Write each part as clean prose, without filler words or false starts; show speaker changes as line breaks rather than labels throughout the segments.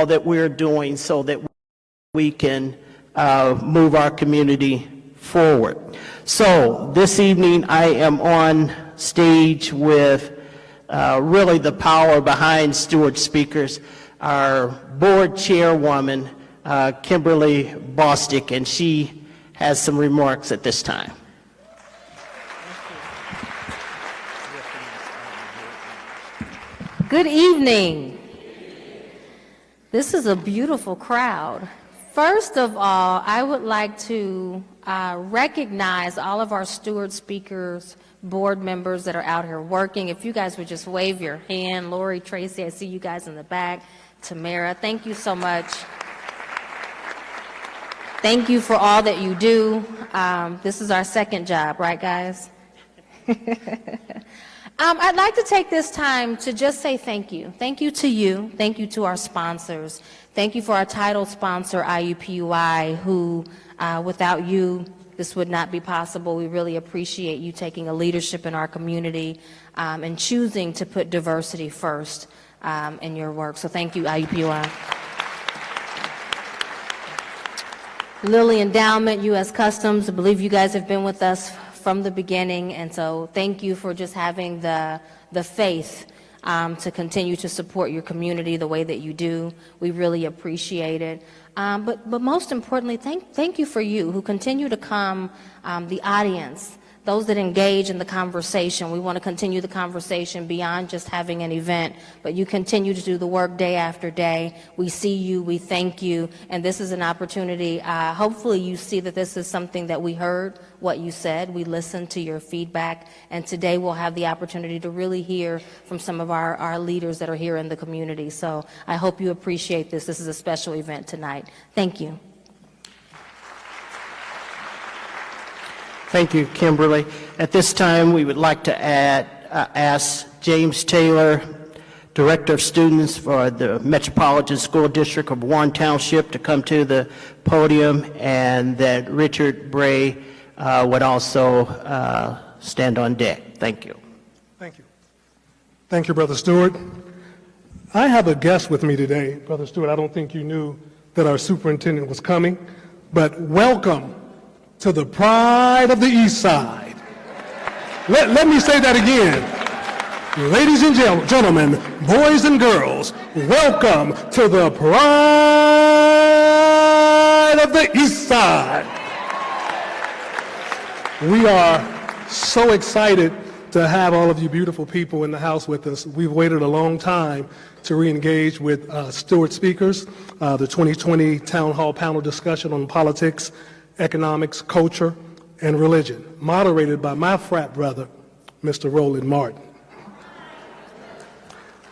all that we're doing so that we can move our community forward. So this evening I am on stage with really the power behind Steward Speakers, our board chairwoman, Kimberly Bostick, and she has some remarks at this time.
Good evening. This is a beautiful crowd. First of all, I would like to recognize all of our Steward Speakers board members that are out here working. If you guys would just wave your hand. Lori, Tracy, I see you guys in the back. Tamara, thank you so much. Thank you for all that you do. This is our second job, right, guys? I'd like to take this time to just say thank you. Thank you to you. Thank you to our sponsors. Thank you for our title sponsor, IUPUI, who, without you, this would not be possible. We really appreciate you taking a leadership in our community and choosing to put diversity first in your work. So thank you, IUPUI. Lilly Endowment, U.S. Customs, I believe you guys have been with us from the beginning, and so thank you for just having the faith to continue to support your community the way that you do. We really appreciate it. But most importantly, thank you for you who continue to come, the audience, those that engage in the conversation. We want to continue the conversation beyond just having an event, but you continue to do the work day after day. We see you, we thank you, and this is an opportunity. Hopefully you see that this is something that we heard, what you said, we listened to your feedback, and today we'll have the opportunity to really hear from some of our leaders that are here in the community. So I hope you appreciate this. This is a special event tonight. Thank you.
Thank you, Kimberly. At this time, we would like to ask James Taylor, Director of Students for the Metropolitan School District of Warren Township, to come to the podium, and that Richard Bray would also stand on deck. Thank you.
Thank you. Thank you, Brother Stewart. I have a guest with me today, Brother Stewart. I don't think you knew that our superintendent was coming, but welcome to the pride of the East Side. Let me say that again. Ladies and gentlemen, boys and girls, welcome to the pride of the East Side. We are so excited to have all of you beautiful people in the house with us. We've waited a long time to re-engage with Stewart speakers, the 2020 Town Hall panel discussion on politics, economics, culture, and religion, moderated by my frat brother, Mr. Roland Martin.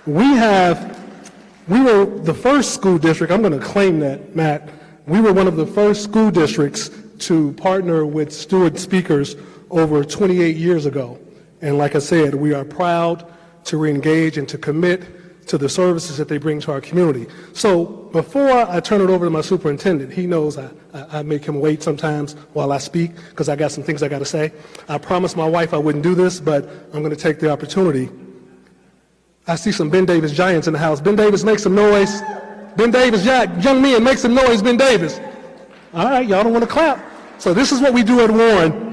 We were the first school district, I'm going to claim that, Matt, we were one of the first school districts to partner with Stewart speakers over 28 years ago. And like I said, we are proud to re-engage and to commit to the services that they bring to our community. So before I turn it over to my superintendent, he knows I make him wait sometimes while I speak because I got some things I got to say. I promised my wife I wouldn't do this, but I'm going to take the opportunity. I see some Ben Davis giants in the house. Ben Davis, make some noise. Ben Davis, young men, make some noise, Ben Davis. All right, y'all don't want to clap. So this is what we do at Warren.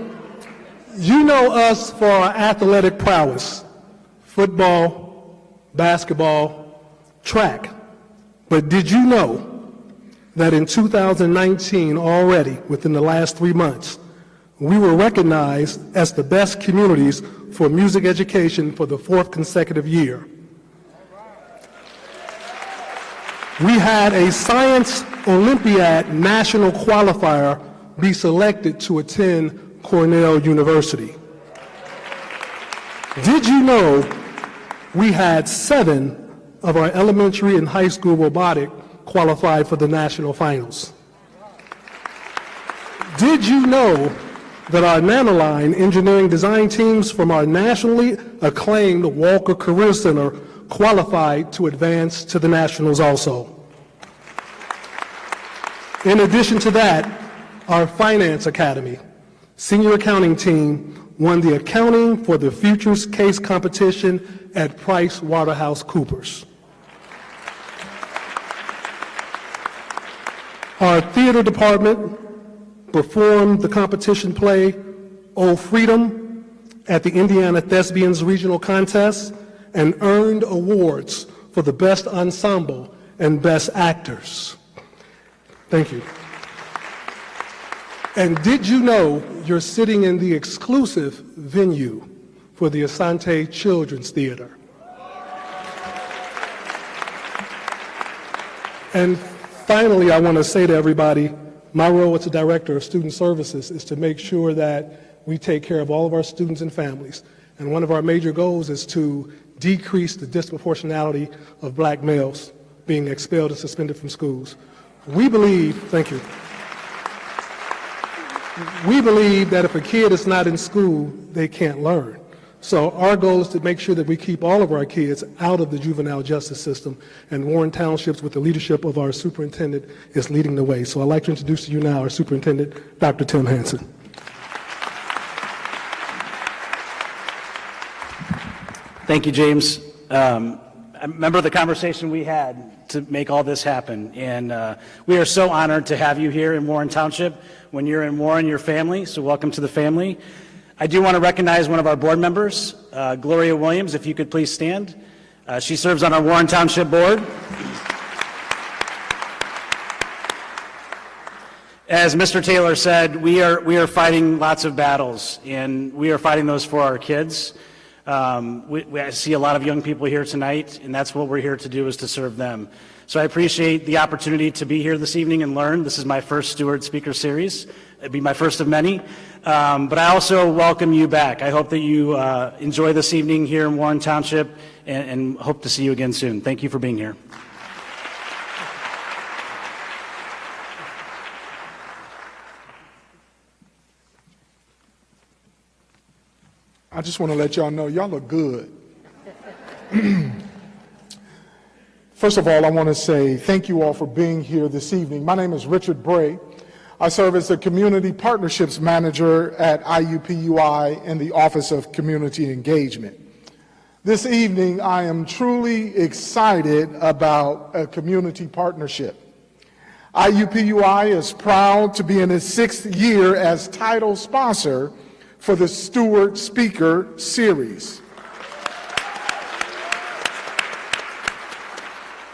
You know us for our athletic prowess, football, basketball, track. But did you know that in 2019 already, within the last 3 months, we were recognized as the best communities for music education for the 4th consecutive year? We had a Science Olympiad national qualifier be selected to attend Cornell University. Did you know we had 7 of our elementary and high school robotic qualified for the national finals? Did you know that our Nanoline engineering design teams from our nationally acclaimed Walker Career Center qualified to advance to the nationals also? In addition to that, our Finance Academy senior accounting team won the Accounting for the Futures case competition at PricewaterhouseCoopers. Our theater department performed the competition play "Oh Freedom" at the Indiana Thespians Regional Contest and earned awards for the Best Ensemble and Best Actors. Thank you. And did you know you're sitting in the exclusive venue for the Asante Children's Theater? And finally, I want to say to everybody, my role as the Director of Student Services is to make sure that we take care of all of our students and families. And one of our major goals is to decrease the disproportionality of black males being expelled and suspended from schools. We believe, thank you. We believe that if a kid is not in school, they can't learn. So our goal is to make sure that we keep all of our kids out of the juvenile justice system, and Warren Townships, with the leadership of our superintendent, is leading the way. So I'd like to introduce to you now our superintendent, Dr. Tim Hansen.
Thank you, James. I remember the conversation we had to make all this happen, and we are so honored to have you here in Warren Township. When you're in Warren, your family, so welcome to the family. I do want to recognize one of our board members, Gloria Williams, if you could please stand. She serves on our Warren Township board. As Mr. Taylor said, we are fighting lots of battles, and we are fighting those for our kids. I see a lot of young people here tonight, and that's what we're here to do, is to serve them. So I appreciate the opportunity to be here this evening and learn. This is my first Steward Speaker Series. It'll be my first of many. But I also welcome you back. I hope that you enjoy this evening here in Warren Township, and hope to see you again soon. Thank you for being here.
I just want to let y'all know, y'all look good. First of all, I want to say thank you all for being here this evening. My name is Richard Bray. I serve as the Community Partnerships Manager at IUPUI in the Office of Community Engagement. This evening, I am truly excited about a community partnership. IUPUI is proud to be in its 6th year as title sponsor for the Steward Speaker Series.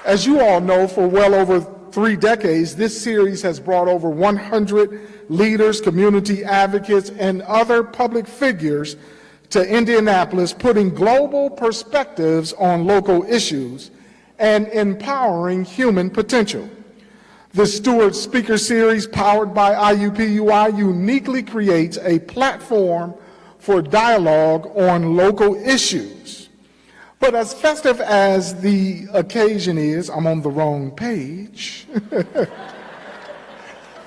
As you all know, for well over 3 decades, this series has brought over 100 leaders, community advocates, and other public figures to Indianapolis, putting global perspectives on local issues and empowering human potential. The Steward Speaker Series, powered by IUPUI, uniquely creates a platform for dialogue on local issues. But as festive as the occasion is, I'm on the wrong page.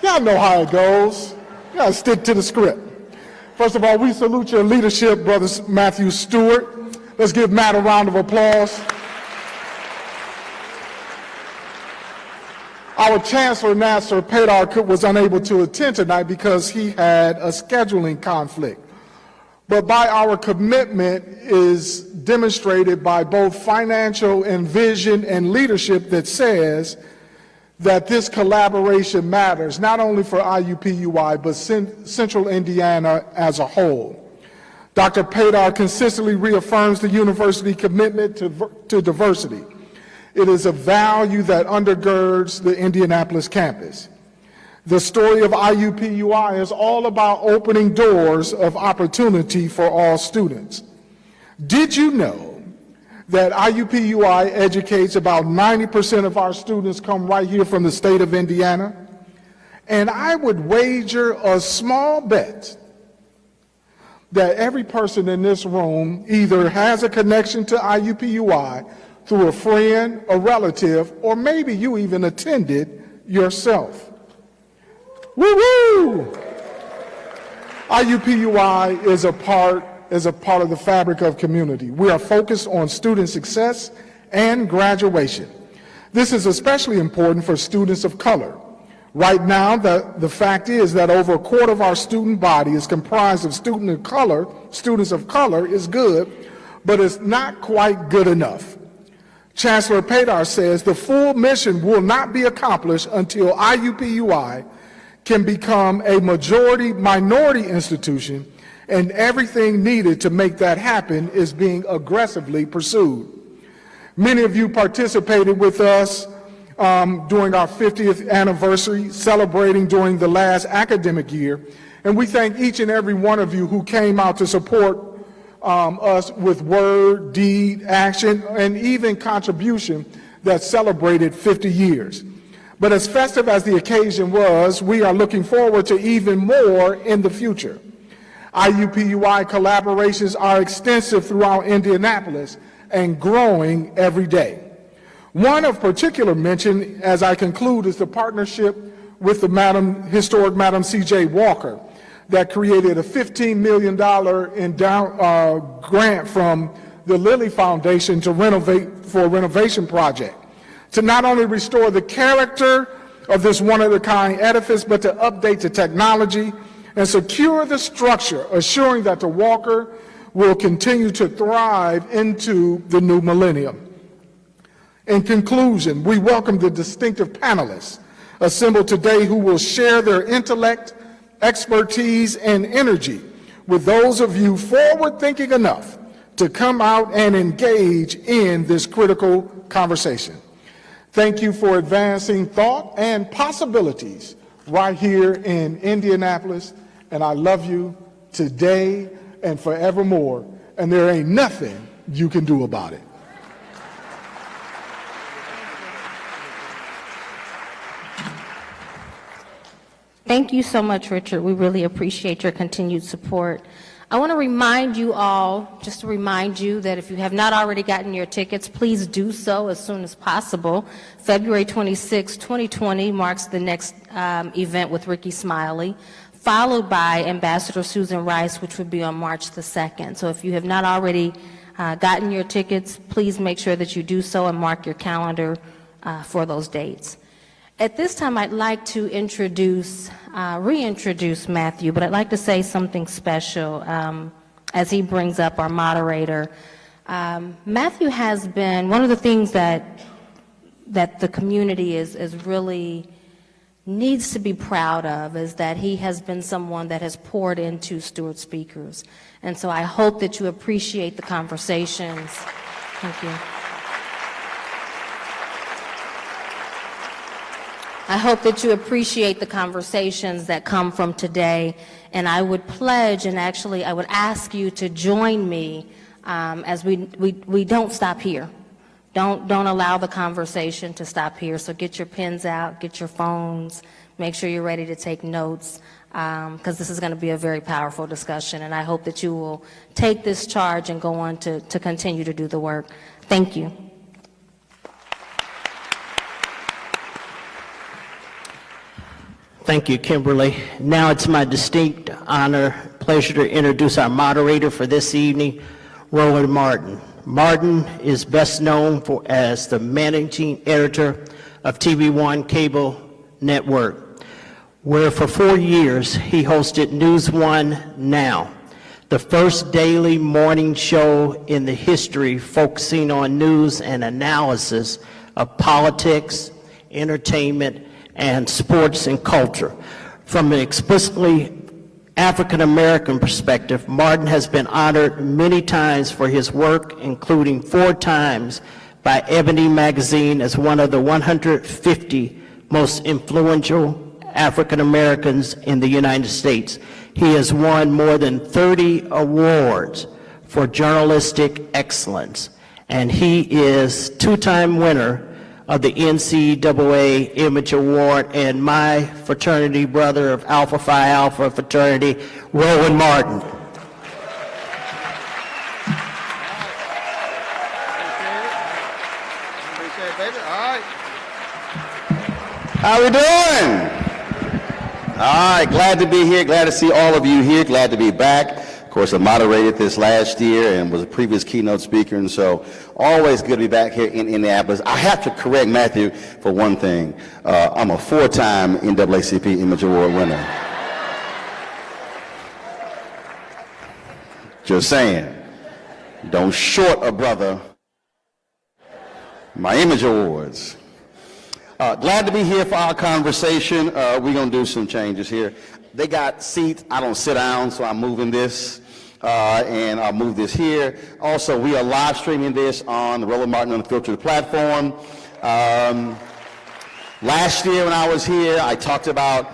Y'all know how it goes. You gotta stick to the script. First of all, we salute your leadership, Brother Matthew Stewart. Let's give Matt a round of applause. Our Chancellor, Nasser Pedar, was unable to attend tonight because he had a scheduling conflict. But by our commitment is demonstrated by both financial and vision and leadership that says that this collaboration matters, not only for IUPUI, but Central Indiana as a whole. Dr. Pedar consistently reaffirms the university commitment to diversity. It is a value that undergirds the Indianapolis campus. The story of IUPUI is all about opening doors of opportunity for all students. Did you know that IUPUI educates about 90% of our students come right here from the state of Indiana? And I would wager a small bet that every person in this room either has a connection to IUPUI through a friend, a relative, or maybe you even attended yourself. Woo-woo! IUPUI is a part of the fabric of community. We are focused on student success and graduation. This is especially important for students of color. Right now, the fact is that over a quarter of our student body is comprised of students of color is good, but it's not quite good enough. Chancellor Pedar says the full mission will not be accomplished until IUPUI can become a minority institution, and everything needed to make that happen is being aggressively pursued. Many of you participated with us during our 50th anniversary, celebrating during the last academic year, and we thank each and every one of you who came out to support us with word, deed, action, and even contribution that celebrated 50 years. But as festive as the occasion was, we are looking forward to even more in the future. IUPUI collaborations are extensive throughout Indianapolis and growing every day. One of particular mention, as I conclude, is the partnership with the historic Madam C.J. Walker that created a $15 million grant from the Lilly Foundation to for a renovation project, to not only restore the character of this one-of-a-kind edifice, but to update the technology and secure the structure, assuring that the Walker will continue to thrive into the new millennium. In conclusion, we welcome the distinctive panelists assembled today who will share their intellect, expertise, and energy with those of you forward-thinking enough to come out and engage in this critical conversation. Thank you for advancing thought and possibilities right here in Indianapolis, and I love you today and forevermore, and there ain't nothing you can do about it.
Thank you so much, Richard. We really appreciate your continued support. I want to remind you all, just to remind you that if you have not already gotten your tickets, please do so as soon as possible. February 26, 2020 marks the next event with Ricky Smiley, followed by Ambassador Susan Rice, which would be on March the 2nd. So if you have not already gotten your tickets, please make sure that you do so and mark your calendar for those dates. At this time, I'd like to reintroduce Matthew, but I'd like to say something special as he brings up our moderator. Matthew has been, one of the things that the community is really needs to be proud of is that he has been someone that has poured into Stewart Speakers. And so I hope that you appreciate the conversations. Thank you. I hope that you appreciate the conversations that come from today, and I would pledge, and actually I would ask you to join me as we don't stop here. Don't allow the conversation to stop here. So get your pens out, get your phones, make sure you're ready to take notes, because this is going to be a very powerful discussion, and I hope that you will take this charge and go on to continue to do the work. Thank you.
Thank you, Kimberly. Now it's my distinct pleasure to introduce our moderator for this evening, Roland Martin. Martin is best known as the managing editor of TV One Cable Network, where for 4 years he hosted News One Now, the first daily morning show in the history focusing on news and analysis of politics, entertainment, and sports and culture. From an explicitly African-American perspective, Martin has been honored many times for his work, including 4 times by Ebony magazine as one of the 150 most influential African-Americans in the United States. He has won more than 30 awards for journalistic excellence, and he is 2-time winner of the NCAA Image Award, and my fraternity brother of Alpha Phi Alpha fraternity, Roland Martin.
Appreciate it, baby. All right. How we doing? All right, glad to be here, glad to see all of you here, glad to be back. Of course, I moderated this last year and was a previous keynote speaker, and so always good to be back here in Indianapolis. I have to correct Matthew for one thing. I'm a 4-time NAACP Image Award winner. Just saying, don't short a brother my Image Awards. Glad to be here for our conversation. We're going to do some changes here. They got seats. I don't sit down, so I'm moving this. And I'll move this here. Also, we are live streaming this on the Roland Martin Unfiltered platform. Last year when I was here, I talked about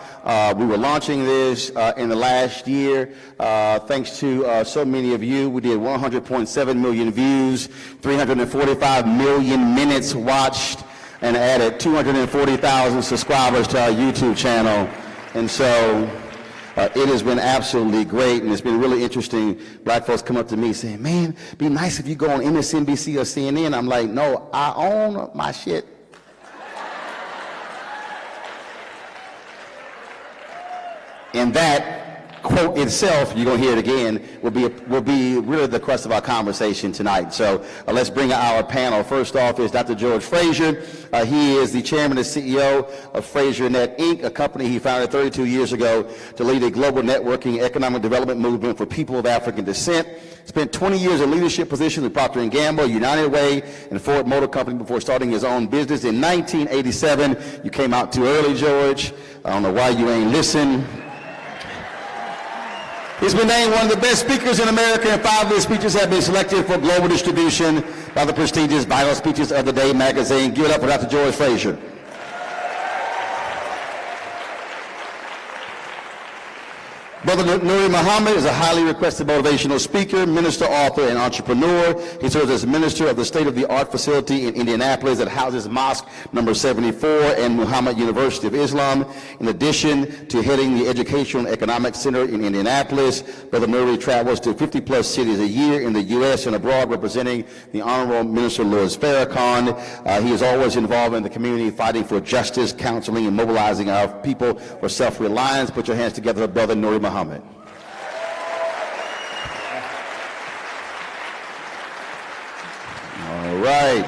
we were launching this in the last year. Thanks to so many of you, we did 100.7 million views, 345 million minutes watched, and added 240,000 subscribers to our YouTube channel. And so it has been absolutely great, and it's been really interesting. Black folks come up to me saying, man, it'd be nice if you go on MSNBC or CNN. I'm like, no, I own my shit. And that quote itself, you're going to hear it again, will be really the crux of our conversation tonight. So let's bring our panel. First off is Dr. George Frazier. He is the chairman and CEO of FrazierNet, Inc., a company he founded 32 years ago to lead a global networking economic development movement for people of African descent. Spent 20 years in leadership positions with Procter & Gamble, United Way, and Ford Motor Company before starting his own business. In 1987, you came out too early, George. I don't know why you ain't listening. He's been named one of the best speakers in America, and 5 of his speeches have been selected for global distribution by the prestigious Vital Speeches of the Day magazine. Give it up for Dr. George Frazier. Brother Nuri Muhammad is a highly requested motivational speaker, minister, author, and entrepreneur. He serves as minister of the state-of-the-art facility in Indianapolis that houses Mosque number 74 and Muhammad University of Islam. In addition to heading the Educational and Economic Center in Indianapolis, Brother Nuri travels to 50-plus cities a year in the U.S. and abroad representing the Honorable Minister Louis Farrakhan. He is always involved in the community, fighting for justice, counseling, and mobilizing our people for self-reliance. Put your hands together for Brother Nuri Muhammad. All right.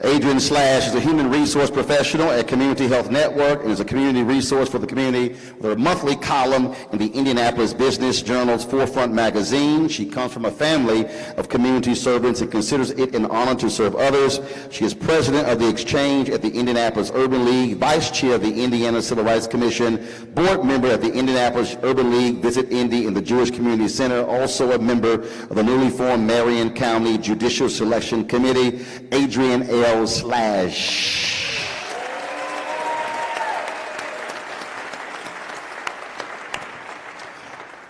Adrian Slash is a human resource professional at Community Health Network and is a community resource for the community with a monthly column in the Indianapolis Business Journal's Forefront magazine. She comes from a family of community servants and considers it an honor to serve others. She is president of the Exchange at the Indianapolis Urban League, vice chair of the Indiana Civil Rights Commission, board member at the Indianapolis Urban League Visit Indy in the Jewish Community Center, also a member of the newly formed Marion County Judicial Selection Committee. Adrian L. Slash.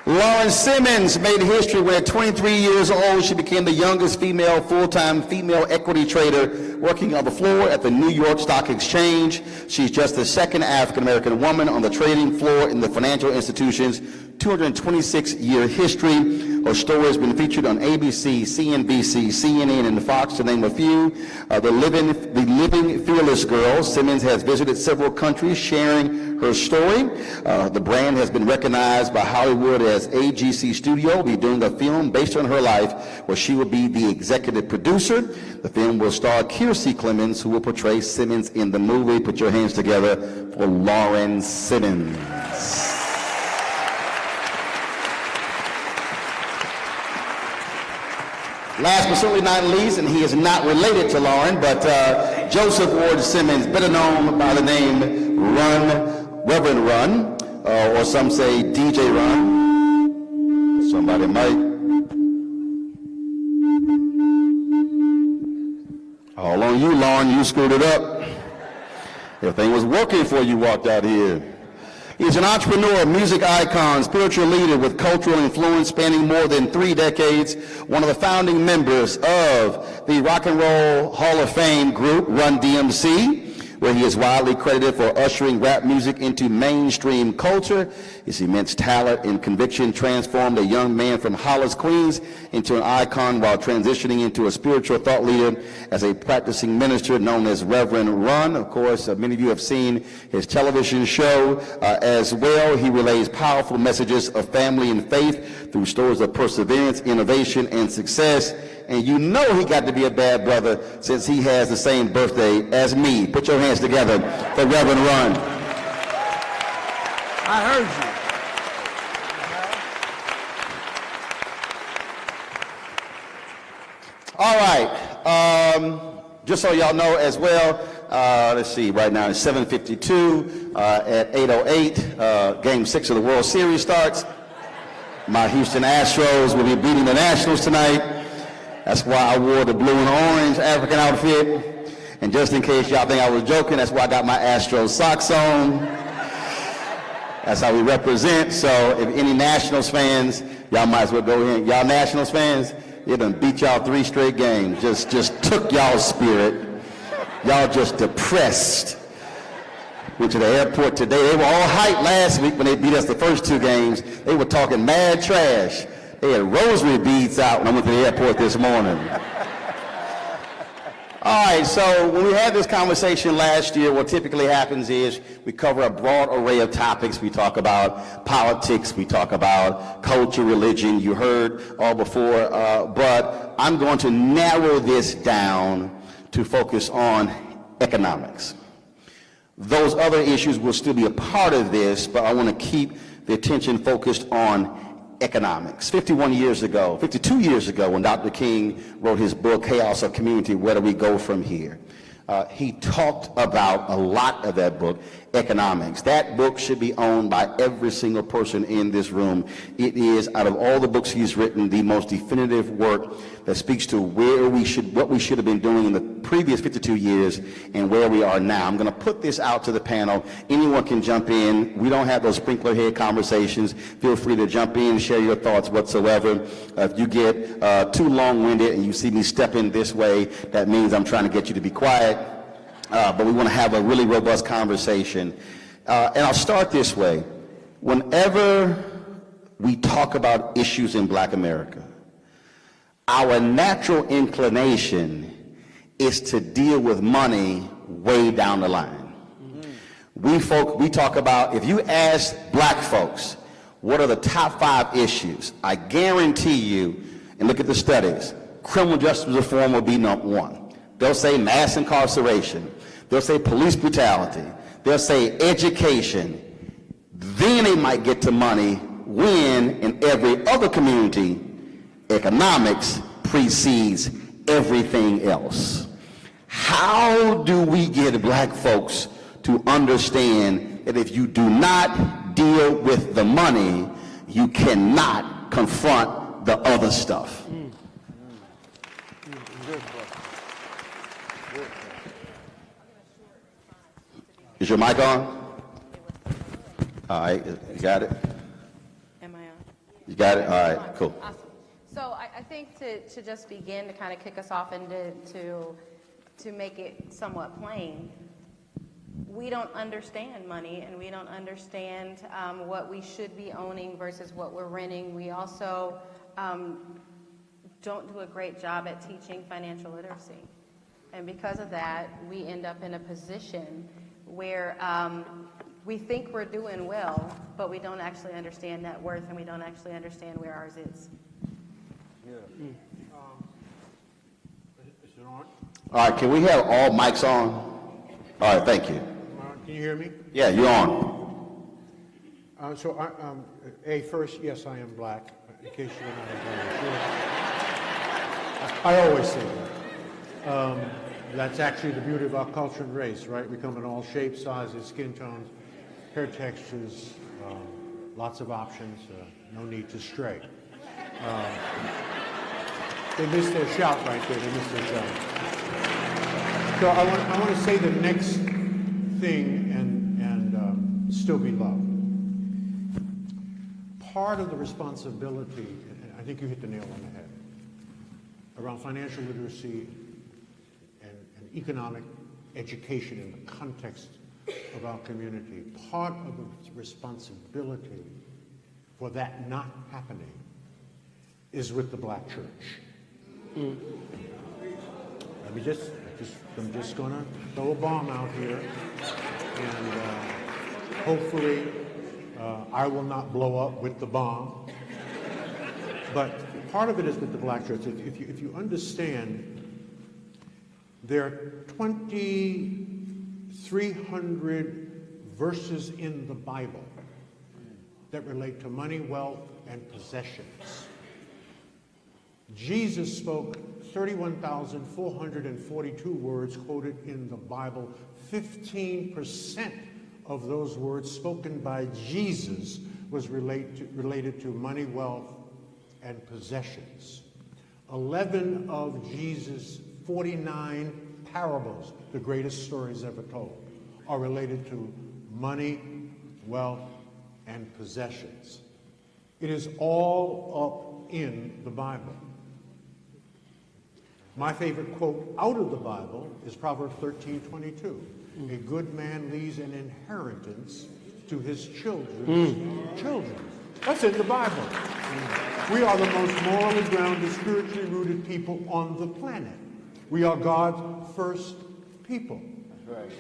Lauren Simmons made history when at 23 years old she became the youngest female full-time female equity trader working on the floor at the New York Stock Exchange. She's just the second African-American woman on the trading floor in the financial institution's 226-year history. Her story has been featured on ABC, CNBC, CNN, and Fox, to name a few. The living fearless girl, Simmons has visited several countries sharing her story. The brand has been recognized by Hollywood as AGC Studio. Will be doing a film based on her life where she will be the executive producer. The film will star Kiersey Clemens, who will portray Simmons in the movie. Put your hands together for Lauren Simmons. Last but certainly not least, and he is not related to Lauren, but Joseph Ward Simmons, better known by the name Reverend Run, or some say DJ Run. Somebody might. All on you, Lauren, you screwed it up. Everything was working before you walked out here. He's an entrepreneur, music icon, spiritual leader with cultural influence spanning more than 3 decades, one of the founding members of the Rock and Roll Hall of Fame group, Run DMC, where he is widely credited for ushering rap music into mainstream culture. His immense talent and conviction transformed a young man from Hollis, Queens into an icon while transitioning into a spiritual thought leader as a practicing minister known as Reverend Run. Of course, many of you have seen his television show as well. He relays powerful messages of family and faith through stories of perseverance, innovation, and success. And you know he got to be a bad brother since he has the same birthday as me. Put your hands together for Reverend Run.
I heard you.
All right. Just so y'all know as well, let's see, right now it's 7:52. At 8:08, Game 6 of the World Series starts. My Houston Astros will be beating the Nationals tonight. That's why I wore the blue and orange African outfit. And just in case y'all think I was joking, that's why I got my Astros socks on. That's how we represent. So if any Nationals fans, y'all might as well go in. Y'all Nationals fans, it done beat y'all 3 straight games. Just took y'all's spirit. Y'all just depressed. Went to the airport today. They were all hyped last week when they beat us the first 2 games. They were talking mad trash. They had rosary beads out when I went to the airport this morning. All right, so when we had this conversation last year, what typically happens is we cover a broad array of topics. We talk about politics, we talk about culture, religion, you heard all before, but I'm going to narrow this down to focus on economics. Those other issues will still be a part of this, but I want to keep the attention focused on economics. 52 years ago, when Dr. King wrote his book, Chaos of Community, Where Do We Go From Here? he talked about a lot of that book, economics. That book should be owned by every single person in this room. It is, out of all the books he's written, the most definitive work that speaks to what we should have been doing in the previous 52 years and where we are now. I'm going to put this out to the panel. Anyone can jump in. We don't have those sprinkler head conversations. Feel free to jump in, share your thoughts whatsoever. If you get too long-winded and you see me stepping this way, that means I'm trying to get you to be quiet. But we want to have a really robust conversation. And I'll start this way. Whenever we talk about issues in Black America, our natural inclination is to deal with money way down the line. We talk about, if you ask Black folks, what are the top 5 issues? I guarantee you, and look at the studies, criminal justice reform will be number 1. They'll say mass incarceration. They'll say police brutality. They'll say education. Then they might get to money when, in every other community, economics precedes everything else. How do we get Black folks to understand that if you do not deal with the money, you cannot confront the other stuff? Is your mic on? All right, you got it?
Am I on?
You got it? All right, cool.
Awesome. So I think to just begin to kind of kick us off and to make it somewhat plain, we don't understand money and we don't understand what we should be owning versus what we're renting. We also don't do a great job at teaching financial literacy. And because of that, we end up in a position where we think we're doing well, but we don't actually understand net worth and we don't actually understand where ours is.
Yeah. Is it on?
All right, can we have all mics on? All right, thank you.
Can you hear me?
Yeah, you're on.
First, yes, I am Black, in case you're not aware. I always say that. That's actually the beauty of our culture and race, right? We come in all shapes, sizes, skin tones, hair textures, lots of options, no need to stray. They missed their shout right there, they missed their shout. So I want to say the next thing and still be loved. Part of the responsibility, and I think you hit the nail on the head, around financial literacy and economic education in the context of our community, part of the responsibility for that not happening is with the Black church. I'm just gonna throw a bomb out here, and hopefully I will not blow up with the bomb. But part of it is with the Black church. If you understand, there are 2,300 verses in the Bible that relate to money, wealth, and possessions. Jesus spoke 31,442 words quoted in the Bible. 15% of those words spoken by Jesus was related to money, wealth, and possessions. 11 of Jesus' 49 parables, the greatest stories ever told, are related to money, wealth, and possessions. It is all up in the Bible. My favorite quote out of the Bible is Proverbs 13:22. A good man leaves an inheritance to his children's children. That's in the Bible. We are the most morally grounded, spiritually rooted people on the planet. We are God's first people. That's right.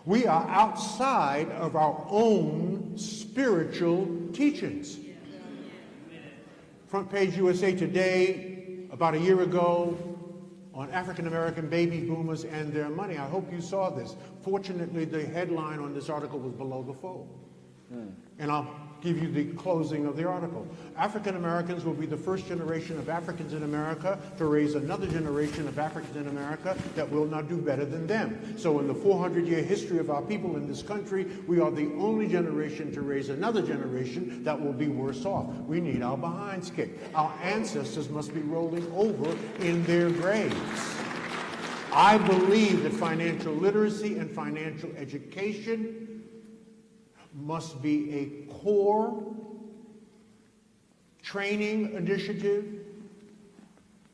We are outside of our own spiritual teachings. Front page USA Today, about a year ago, on African-American baby boomers and their money. I hope you saw this. Fortunately, the headline on this article was below the fold. And I'll give you the closing of the article. African Americans will be the first generation of Africans in America to raise another generation of Africans in America that will not do better than them. So in the 400-year history of our people in this country, we are the only generation to raise another generation that will be worse off. We need our behinds kicked. Our ancestors must be rolling over in their graves. I believe that financial literacy and financial education must be a core training initiative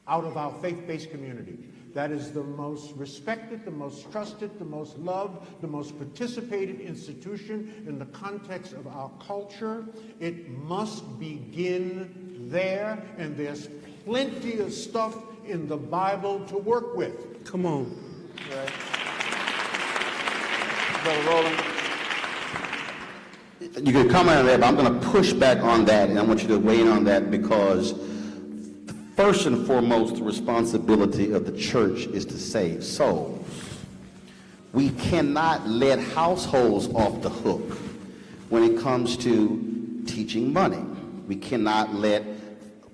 out of our faith-based community. That is the most respected, the most trusted, the most loved, the most participated institution in the context of our culture. It must begin there, and there's plenty of stuff in the Bible to work with.
Come on.
Right. Brother Roland. You can comment on that, but I'm going to push back on that, and I want you to weigh in on that, because first and foremost, the responsibility of the church is to save souls. We cannot let households off the hook when it comes to teaching money. We cannot let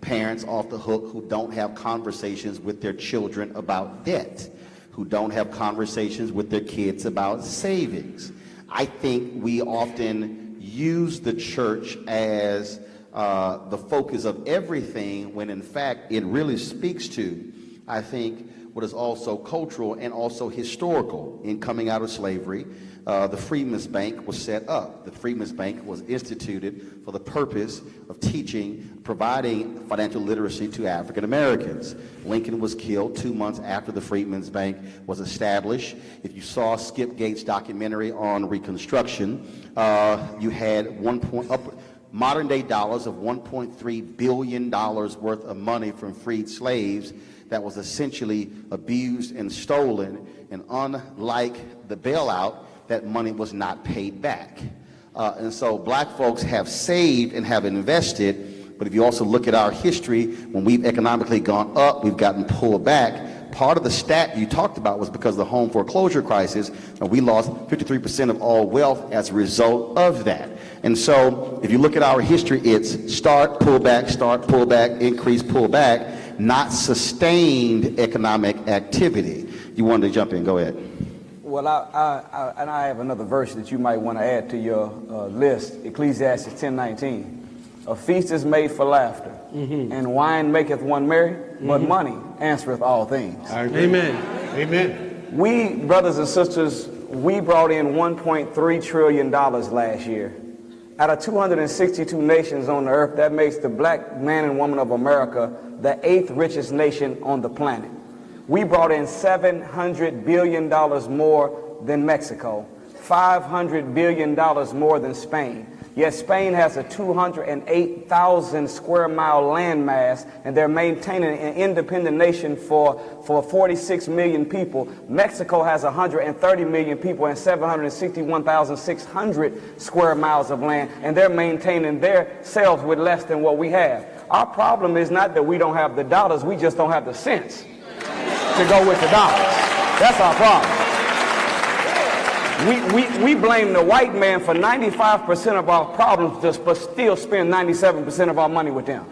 parents off the hook who don't have conversations with their children about debt, who don't have conversations with their kids about savings. I think we often use the church as the focus of everything, when in fact it really speaks to, I think, what is also cultural and also historical. In coming out of slavery, the Freedmen's Bank was set up. The Freedmen's Bank was instituted for the purpose of teaching, providing financial literacy to African Americans. Lincoln was killed 2 months after the Freedmen's Bank was established. If you saw Skip Gates' documentary on Reconstruction, you had modern day dollars of $1.3 billion worth of money from freed slaves that was essentially abused and stolen, and unlike the bailout, that money was not paid back. And so black folks have saved and have invested, but if you also look at our history, when we've economically gone up, we've gotten pulled back. Part of the stat you talked about was because of the home foreclosure crisis, and we lost 53% of all wealth as a result of that. And so if you look at our history, it's start, pull back, increase, pull back, not sustained economic activity. You wanted to jump in, go ahead.
Well, I have another verse that you might want to add to your list, Ecclesiastes 10:19. A feast is made for laughter, and wine maketh one merry, but money answereth all things.
Amen.
Amen.
We, brothers and sisters, we brought in $1.3 trillion last year. Out of 262 nations on the earth, that makes the black man and woman of America the 8th richest nation on the planet. We brought in $700 billion more than Mexico, $500 billion more than Spain. Yet Spain has a 208,000 square mile landmass, and they're maintaining an independent nation for 46 million people. Mexico has 130 million people and 761,600 square miles of land, and they're maintaining their selves with less than what we have. Our problem is not that we don't have the dollars, we just don't have the sense to go with the dollars. That's our problem. We blame the white man for 95% of our problems, but still spend 97% of our money with them.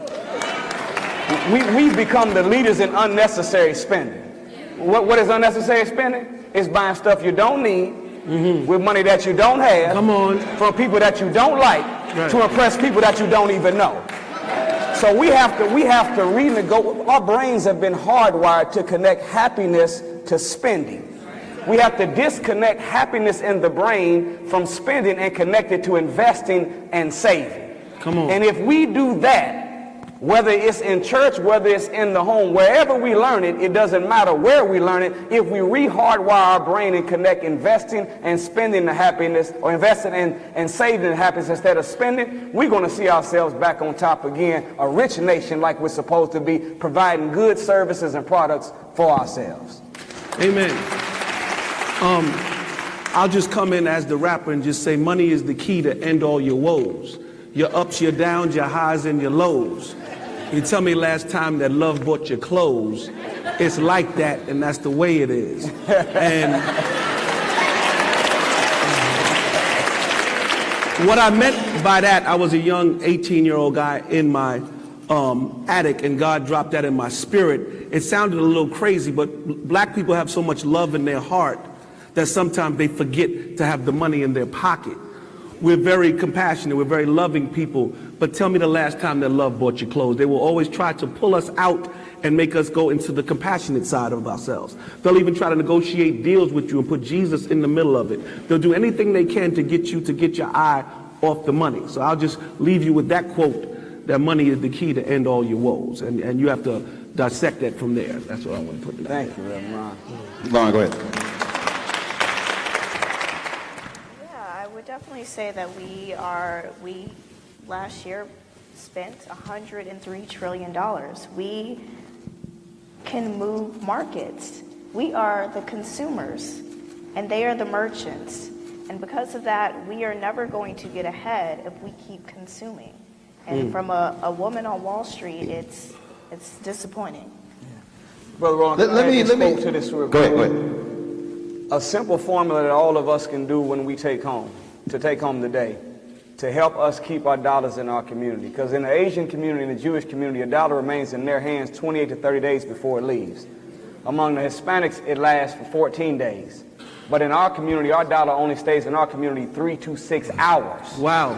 We've become the leaders in unnecessary spending. What is unnecessary spending? It's buying stuff you don't need with money that you don't have.
Come on.
From people that you don't like,
right,
to impress people that you don't even know. So we have to renegotiate. Our brains have been hardwired to connect happiness to spending. We have to disconnect happiness in the brain from spending and connect it to investing and saving.
Come on.
And if we do that, whether it's in church, whether it's in the home, wherever we learn it, it doesn't matter where we learn it. If we rehardwire our brain and connect investing and spending to happiness, or investing and saving to happiness instead of spending, we're going to see ourselves back on top again, a rich nation like we're supposed to be, providing good services and products for ourselves.
Amen. I'll just come in as the rapper and just say money is the key to end all your woes. Your ups, your downs, your highs, and your lows. You tell me last time that love bought your clothes. It's like that, and that's the way it is. And
What I meant by that, I was a young 18-year-old guy in my attic, and God dropped that in my spirit. It sounded a little crazy, but black people have so much love in their heart that sometimes they forget to have the money in their pocket. We're very compassionate, we're very loving people, but tell me the last time that love bought you clothes. They will always try to pull us out and make us go into the compassionate side of ourselves. They'll even try to negotiate deals with you and put Jesus in the middle of it. They'll do anything they can to get your eye off the money. So I'll just leave you with that quote, that money is the key to end all your woes. And you have to dissect that from there. That's what I want to put in there.
Thank you, Reverend Ron.
Lauren, go ahead.
Yeah, I would definitely say that we last year spent $103 trillion. We can move markets. We are the consumers, and they are the merchants. And because of that, we are never going to get ahead if we keep consuming. And from a woman on Wall Street, it's disappointing.
Brother Roland,
Let me
to this real
go
quick.
ahead.
A simple formula that all of us can do when we take home the day, to help us keep our dollars in our community. Because in the Asian community and the Jewish community, a dollar remains in their hands 28 to 30 days before it leaves. Among the Hispanics, it lasts for 14 days. But in our community, our dollar only stays in our community 3 to 6 hours.
Wow.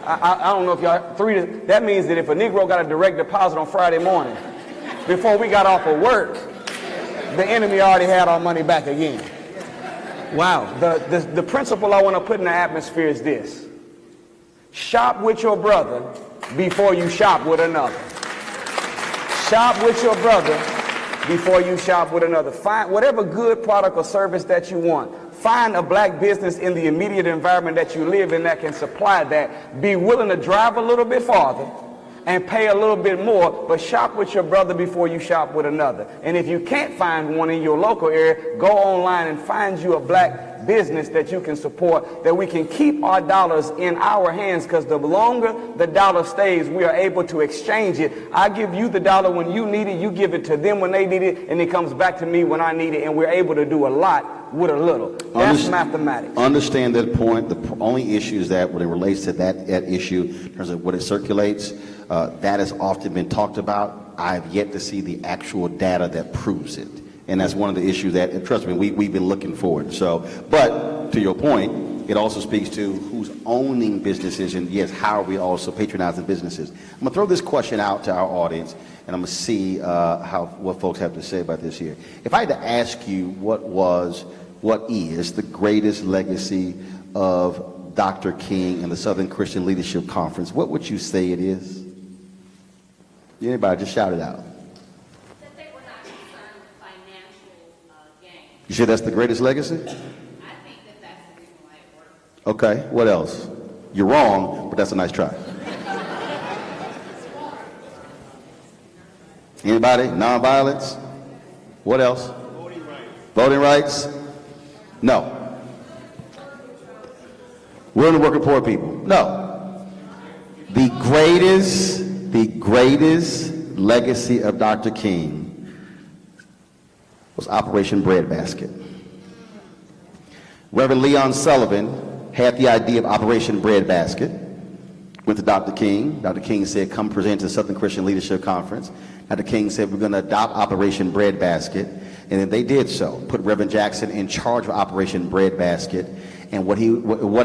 I don't know if y'all, that means that if a Negro got a direct deposit on Friday morning, before we got off of work, the enemy already had our money back again.
Wow.
The principle I want to put in the atmosphere is this. Shop with your brother before you shop with another. Shop with your brother before you shop with another. Find whatever good product or service that you want. Find a black business in the immediate environment that you live in that can supply that. Be willing to drive a little bit farther and pay a little bit more, but shop with your brother before you shop with another. And if you can't find one in your local area, go online and find you a black business that you can support, that we can keep our dollars in our hands, because the longer the dollar stays, we are able to exchange it. I give you the dollar when you need it, you give it to them when they need it, and it comes back to me when I need it, and we're able to do a lot with a little. That's mathematics.
Understand that point. The only issue is that when it relates to that issue, in terms of what it circulates, that has often been talked about. I have yet to see the actual data that proves it. And that's one of the issues that, and trust me, we've been looking for it. So, but to your point, it also speaks to who's owning businesses, and yes, how are we also patronizing businesses. I'm gonna throw this question out to our audience, and I'm gonna see what folks have to say about this here. If I had to ask you what is the greatest legacy of Dr. King and the Southern Christian Leadership Conference, what would you say it is? Anybody, just shout it out.
That they were not concerned with financial gain.
You sure that's the greatest legacy?
I think that that's the reason why it worked.
Okay, what else? You're wrong, but that's a nice try. Anybody? Nonviolence? What else? Voting rights. Voting rights? No. We're in the working poor people? No. The greatest legacy of Dr. King was Operation Breadbasket. Reverend Leon Sullivan had the idea of Operation Breadbasket. Went to Dr. King. Dr. King said, come present to the Southern Christian Leadership Conference. Dr. King said, we're going to adopt Operation Breadbasket. And then they did so. Put Reverend Jackson in charge of Operation Breadbasket. And what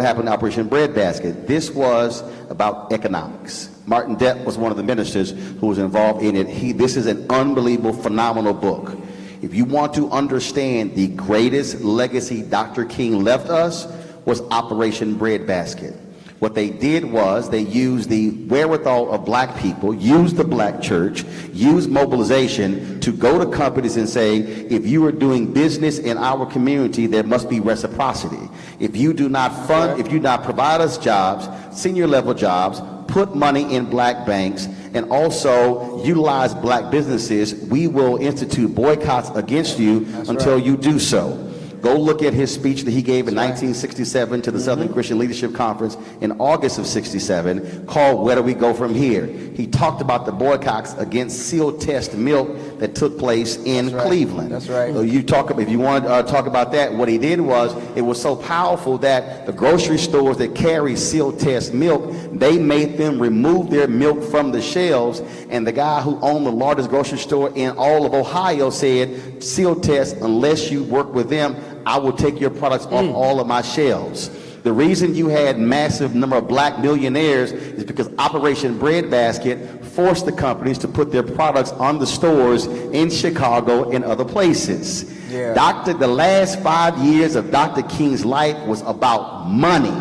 happened to Operation Breadbasket? This was about economics. Martin Depp was one of the ministers who was involved in it. This is an unbelievable, phenomenal book. If you want to understand the greatest legacy Dr. King left us, was Operation Breadbasket. What they did was they used the wherewithal of black people, used the black church, used mobilization to go to companies and say, if you are doing business in our community, there must be reciprocity. If you do not fund, if you do not provide us jobs, senior level jobs, put money in black banks, and also utilize black businesses, we will institute boycotts against you until you do so. Go look at his speech that he gave in 1967 to the Southern Christian Leadership Conference in August of 67, called Where Do We Go From Here? He talked about the boycotts against seal test milk that took place in Cleveland.
That's right.
So if you want to talk about that, what he did was, it was so powerful that the grocery stores that carry seal test milk, they made them remove their milk from the shelves, and the guy who owned the largest grocery store in all of Ohio said, seal test, unless you work with them, I will take your products off all of my shelves. The reason you had massive number of black millionaires is because Operation Breadbasket forced the companies to put their products on the stores in Chicago and other places.
Yeah.
The last 5 years of Dr. King's life was about money.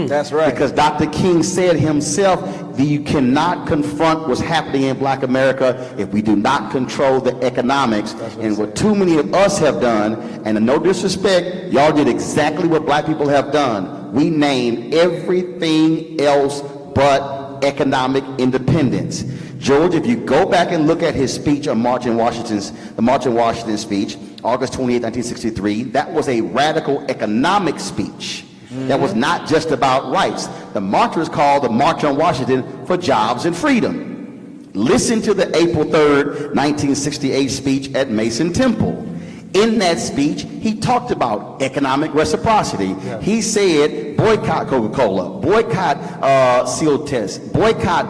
That's right.
Because Dr. King said himself that you cannot confront what's happening in black America if we do not control the economics. And what too many of us have done, and no disrespect, y'all did exactly what black people have done. We named everything else but economic independence. George, if you go back and look at his speech on the March in Washington speech, August 28, 1963, that was a radical economic speech. That was not just about rights. The march was called the March on Washington for Jobs and Freedom. Listen to the April 3rd, 1968 speech at Mason Temple. In that speech, he talked about economic reciprocity. Yeah. He said, boycott Coca-Cola, boycott Seal Test, boycott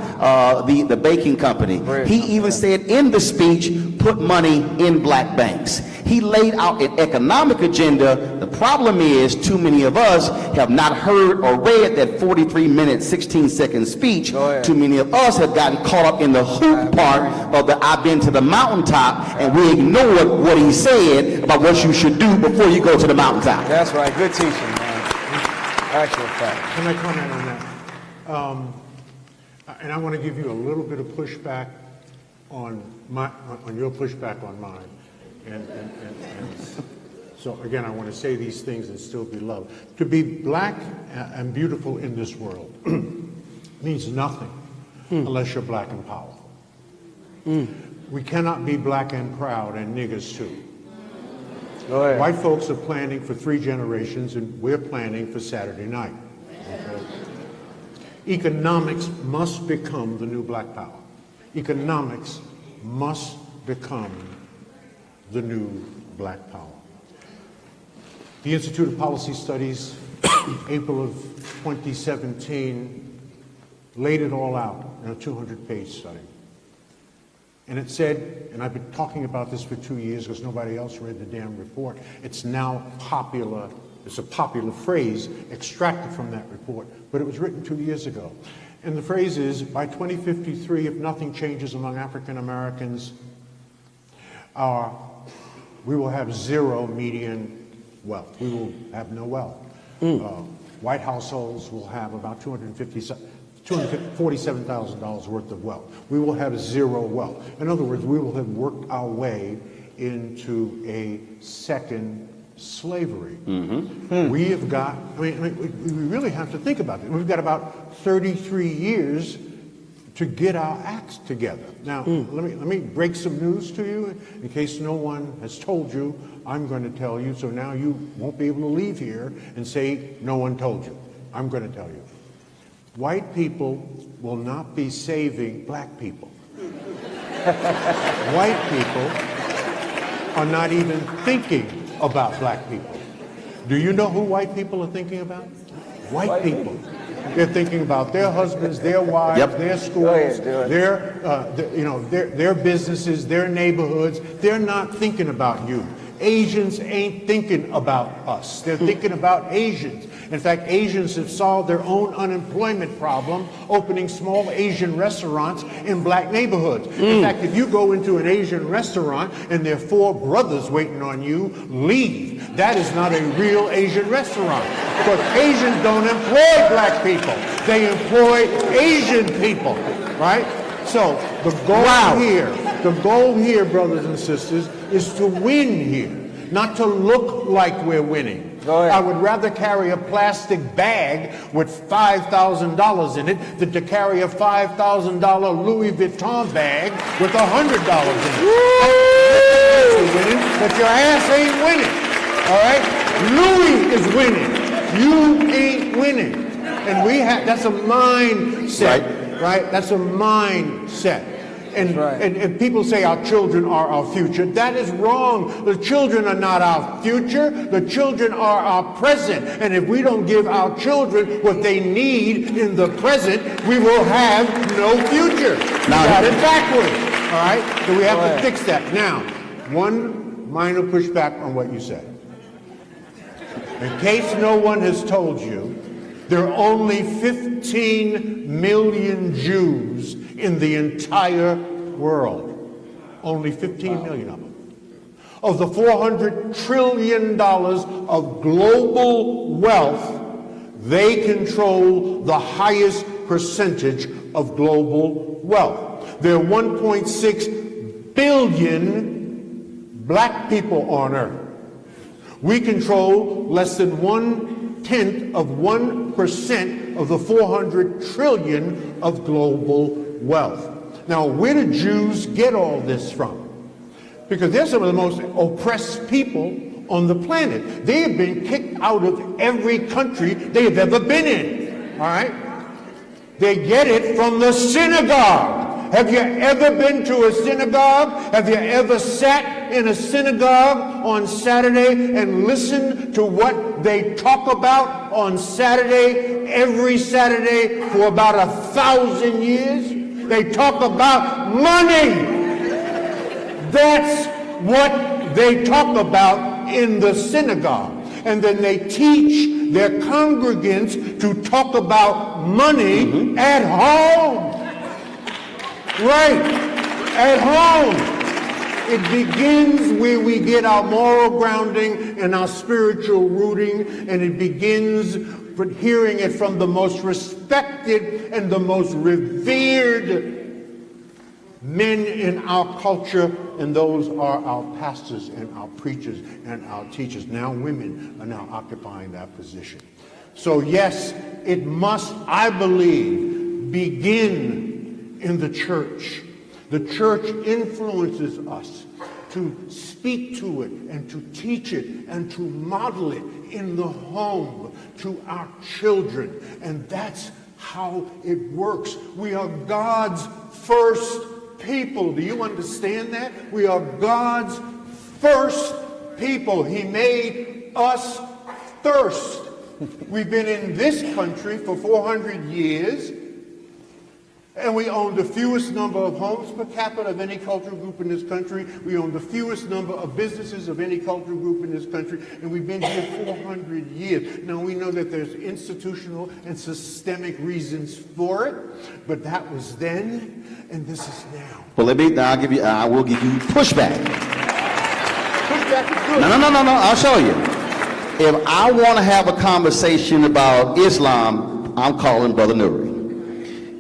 the baking company. He even said in the speech, put money in black banks. He laid out an economic agenda. The problem is, too many of us have not heard or read that 43-minute, 16-second speech. Too many of us have gotten caught up in the hoop part of the I've been to the mountaintop, and we ignored what he said about what you should do before you go to the mountaintop.
That's right. Good teaching, man. Actual fact.
Can I comment on that? And I want to give you a little bit of pushback on your pushback on mine. And so again, I want to say these things and still be loved. To be black and beautiful in this world means nothing unless you're black and powerful. We cannot be black and proud and niggers too. White folks are planning for 3 generations, and we're planning for Saturday night. Okay? Economics must become the new black power. Economics must become the new black power. The Institute of Policy Studies, April of 2017, laid it all out in a 200-page study. And it said, and I've been talking about this for 2 years because nobody else read the damn report, it's now popular, it's a popular phrase extracted from that report, but it was written 2 years ago. And the phrase is, by 2053, if nothing changes among African Americans, we will have zero median wealth. We will have no wealth. White households will have about $247,000 worth of wealth. We will have zero wealth. In other words, we will have worked our way into a second slavery. We have got, we really have to think about it. We've got about 33 years to get our acts together. Now, let me break some news to you in case no one has told you. I'm going to tell you, so now you won't be able to leave here and say no one told you. I'm going to tell you. White people will not be saving black people. White people are not even thinking about black people. Do you know who white people are thinking about? White people. They're thinking about their husbands, their wives, their schools, their businesses, their neighborhoods. They're not thinking about you. Asians ain't thinking about us. They're thinking about Asians. In fact, Asians have solved their own unemployment problem opening small Asian restaurants in black neighborhoods. In fact, if you go into an Asian restaurant and there are 4 brothers waiting on you, leave. That is not a real Asian restaurant. Because Asians don't employ black people. They employ Asian people, right? So the goal here, brothers and sisters, is to win here, not to look like we're winning. I would rather carry a plastic bag with $5,000 in it than to carry a $5,000 Louis Vuitton bag with $100 in it. You're winning, but your ass ain't winning. All right? Louis is winning. You ain't winning. And that's a mindset, right? That's a mindset. And people say our children are our future. That is wrong. The children are not our future. The children are our present. And if we don't give our children what they need in the present, we will have no future. We got it backwards. All right? So we have to fix that. Now, one minor pushback on what you said. In case no one has told you, there are only 15 million Jews in the entire world. Only 15 million of them. Of the $400 trillion of global wealth, they control the highest percentage of global wealth. There are 1.6 billion black people on earth. We control less than 0.1% of the 400 trillion of global wealth. Now, where do Jews get all this from? Because they're some of the most oppressed people on the planet. They have been kicked out of every country they have ever been in. All right? They get it from the synagogue. Have you ever been to a synagogue? Have you ever sat in a synagogue on Saturday and listened to what they talk about on Saturday, every Saturday for about 1,000 years? They talk about money. That's what they talk about in the synagogue. And then they teach their congregants to talk about money at home. Right, at home. It begins where we get our moral grounding and our spiritual rooting, and it begins with hearing it from the most respected and the most revered men in our culture, and those are our pastors and our preachers and our teachers. Now women are now occupying that position. So yes, it must, I believe, begin in the church. The church influences us to speak to it and to teach it and to model it in the home to our children. And that's how it works. We are God's first people. Do you understand that? We are God's first people. He made us first. We've been in this country for 400 years. And we own the fewest number of homes per capita of any cultural group in this country. We own the fewest number of businesses of any cultural group in this country. And we've been here 400 years. Now, we know that there's institutional and systemic reasons for it. But that was then, and this is now.
Well, I will give you pushback.
Pushback is good.
No, I'll show you. If I want to have a conversation about Islam, I'm calling Brother Nuri.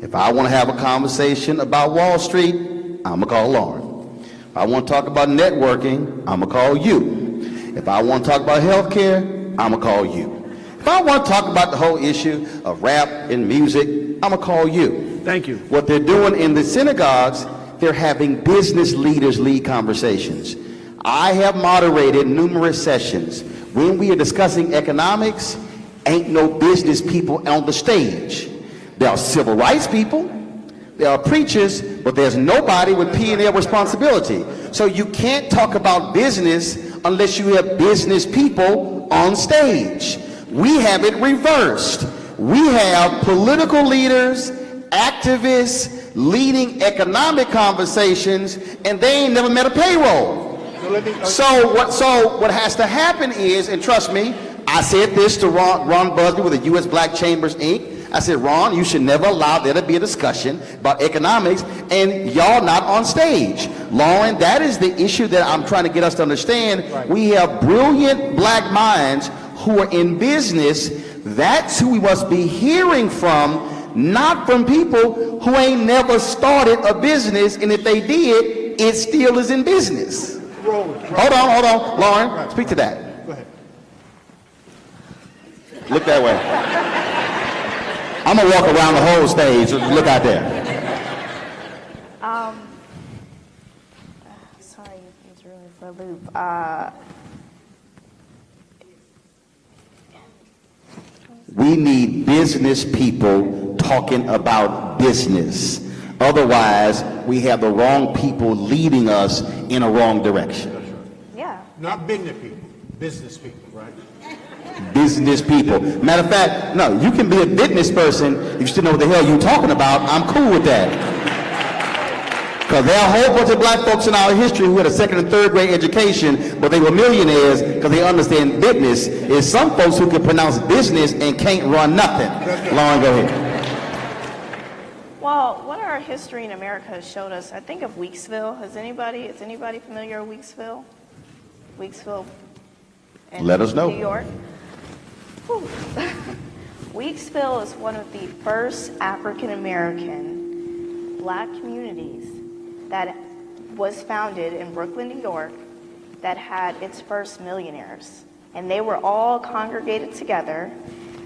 If I want to have a conversation about Wall Street, I'm going to call Lauren. If I want to talk about networking, I'm going to call you. If I want to talk about healthcare, I'm going to call you. If I want to talk about the whole issue of rap and music, I'm going to call you.
Thank you.
What they're doing in the synagogues, they're having business leaders lead conversations. I have moderated numerous sessions. When we are discussing economics, ain't no business people on the stage. There are civil rights people, there are preachers, but there's nobody with P&L responsibility. So you can't talk about business unless you have business people on stage. We have it reversed. We have political leaders, activists, leading economic conversations, and they ain't never met a payroll. So what has to happen is, and trust me, I said this to Ron Busby with the U.S. Black Chambers, Inc., I said, Ron, you should never allow there to be a discussion about economics and y'all not on stage. Lauren, that is the issue that I'm trying to get us to understand. Right. We have brilliant black minds who are in business. That's who we must be hearing from, not from people who ain't never started a business, and if they did, it still is in business.
Roland.
Hold on. Lauren, right. Speak to that.
Go ahead.
Look that way. I'm gonna walk around the whole stage. Look out there.
Sorry, it's really for a loop.
We need business people talking about business. Otherwise, we have the wrong people leading us in a wrong direction.
Yeah.
Not business people, right?
Business people. Matter of fact, no, you can be a business person if you still know what the hell you're talking about. I'm cool with that. Because there are a whole bunch of black folks in our history who had a second and third grade education, but they were millionaires because they understand business. Is some folks who can pronounce business and can't run nothing. Lauren, go ahead.
Well, what our history in America has showed us, I think of Weeksville. Is anybody familiar with Weeksville? Weeksville in
Let us know.
New York? Whew. Weeksville is one of the first African-American black communities that was founded in Brooklyn, New York, that had its first millionaires. And they were all congregated together,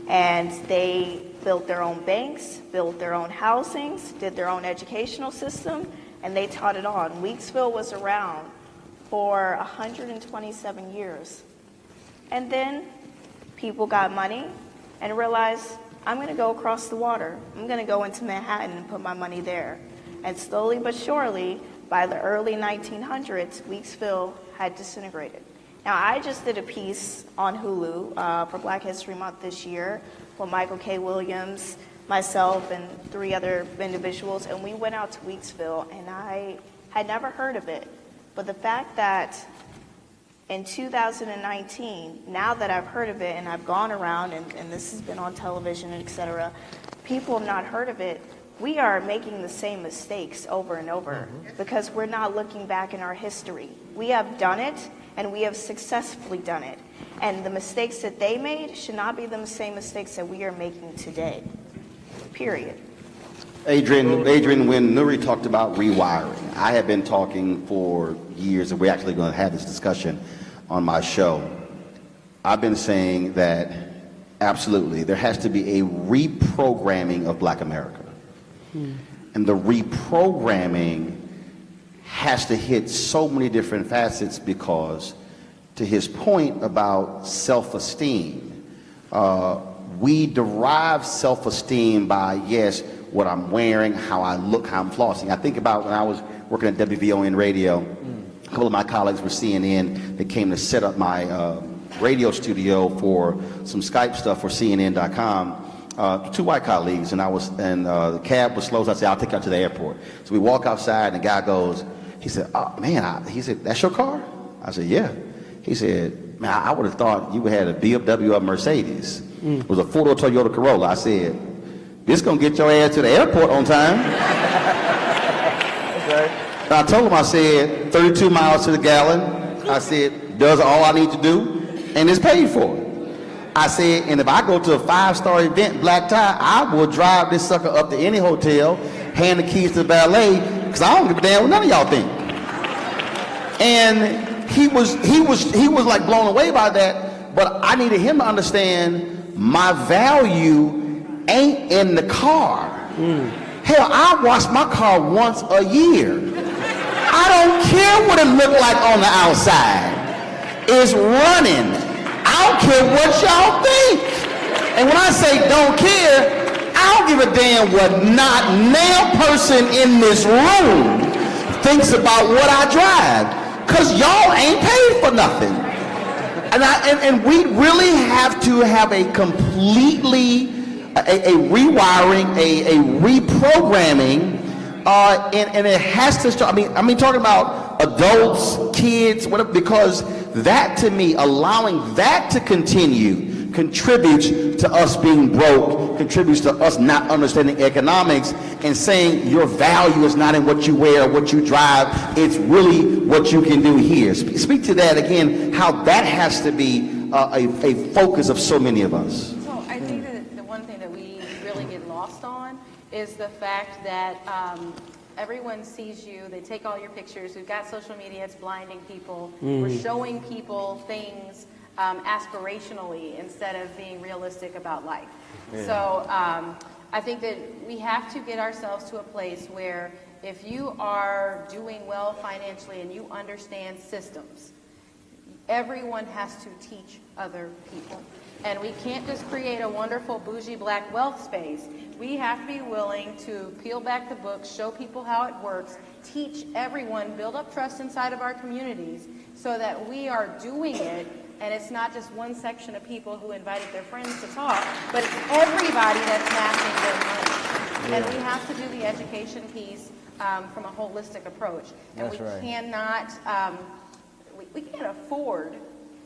and they built their own banks, built their own housings, did their own educational system, and they taught it on. Weeksville was around for 127 years. And then people got money and realized, I'm going to go across the water. I'm going to go into Manhattan and put my money there. And slowly but surely, by the early 1900s, Weeksville had disintegrated. Now, I just did a piece on Hulu for Black History Month this year with Michael K. Williams, myself, and 3 other individuals, and we went out to Weeksville, and I had never heard of it. But the fact that in 2019, now that I've heard of it and I've gone around and this has been on television, et cetera, people have not heard of it, we are making the same mistakes over and over because we're not looking back in our history. We have done it and we have successfully done it. And the mistakes that they made should not be the same mistakes that we are making today, period.
Adrian, when Nuri talked about rewiring, I have been talking for years, and we're actually going to have this discussion on my show. I've been saying that absolutely there has to be a reprogramming of Black America. And the reprogramming has to hit so many different facets because, to his point about self-esteem, we derive self-esteem by, yes, what I'm wearing, how I look, how I'm flossing. I think about when I was working at WVON radio, a couple of my colleagues were CNN. They came to set up my radio studio for some Skype stuff for CNN.com. 2 white colleagues, and the cab was slow, so I said, I'll take you out to the airport. So we walk outside, and the guy goes, he said, oh, man, he said, that's your car? I said, yeah. He said, man, I would have thought you had a BMW or a Mercedes. It was a 4-door Toyota Corolla. I said, this gonna get your ass to the airport on time.
Okay.
And I told him, I said, 32 miles to the gallon. I said, does all I need to do, and it's paid for. I said, and if I go to a 5-star event, black tie, I will drive this sucker up to any hotel, hand the keys to the valet, because I don't give a damn what none of y'all think. And he was like blown away by that, but I needed him to understand my value ain't in the car. Hell, I wash my car once a year. I don't care what it looked like on the outside. It's running. I don't care what y'all think. And when I say don't care, I don't give a damn what not now person in this room thinks about what I drive. Because y'all ain't paid for nothing. And we really have to have a completely, a rewiring, a reprogramming, and it has to start. I mean, talking about adults, kids, whatever, because that, to me, allowing that to continue contributes to us being broke, contributes to us not understanding economics and saying your value is not in what you wear or what you drive, it's really what you can do here. Speak to that again, how that has to be a focus of so many of us.
So I think that the one thing that we really get lost on is the fact that everyone sees you, they take all your pictures, we've got social media, it's blinding people, we're showing people things aspirationally instead of being realistic about life. Yeah. So I think that we have to get ourselves to a place where if you are doing well financially and you understand systems, Everyone has to teach other people. And we can't just create a wonderful bougie black wealth space. We have to be willing to peel back the books, show people how it works, teach everyone, build up trust inside of our communities so that we are doing it, and it's not just one section of people who invited their friends to talk, but it's everybody that's matching their money. And we have to do the education piece from a holistic approach. And
That's right.
Cannot, we can't afford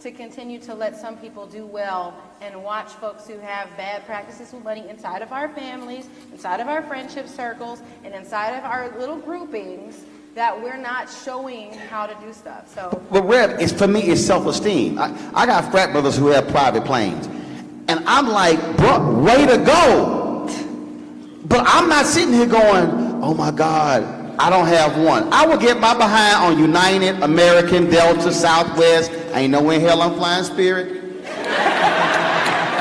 to continue to let some people do well and watch folks who have bad practices with money inside of our families, inside of our friendship circles, and inside of our little groupings that we're not showing how to do stuff. So,
Well, Rev, for me, it's self-esteem. I got frat brothers who have private planes. And I'm like, bro, way to go. But I'm not sitting here going, oh my God, I don't have one. I will get my behind on United, American, Delta, Southwest. I ain't nowhere in hell I'm flying Spirit.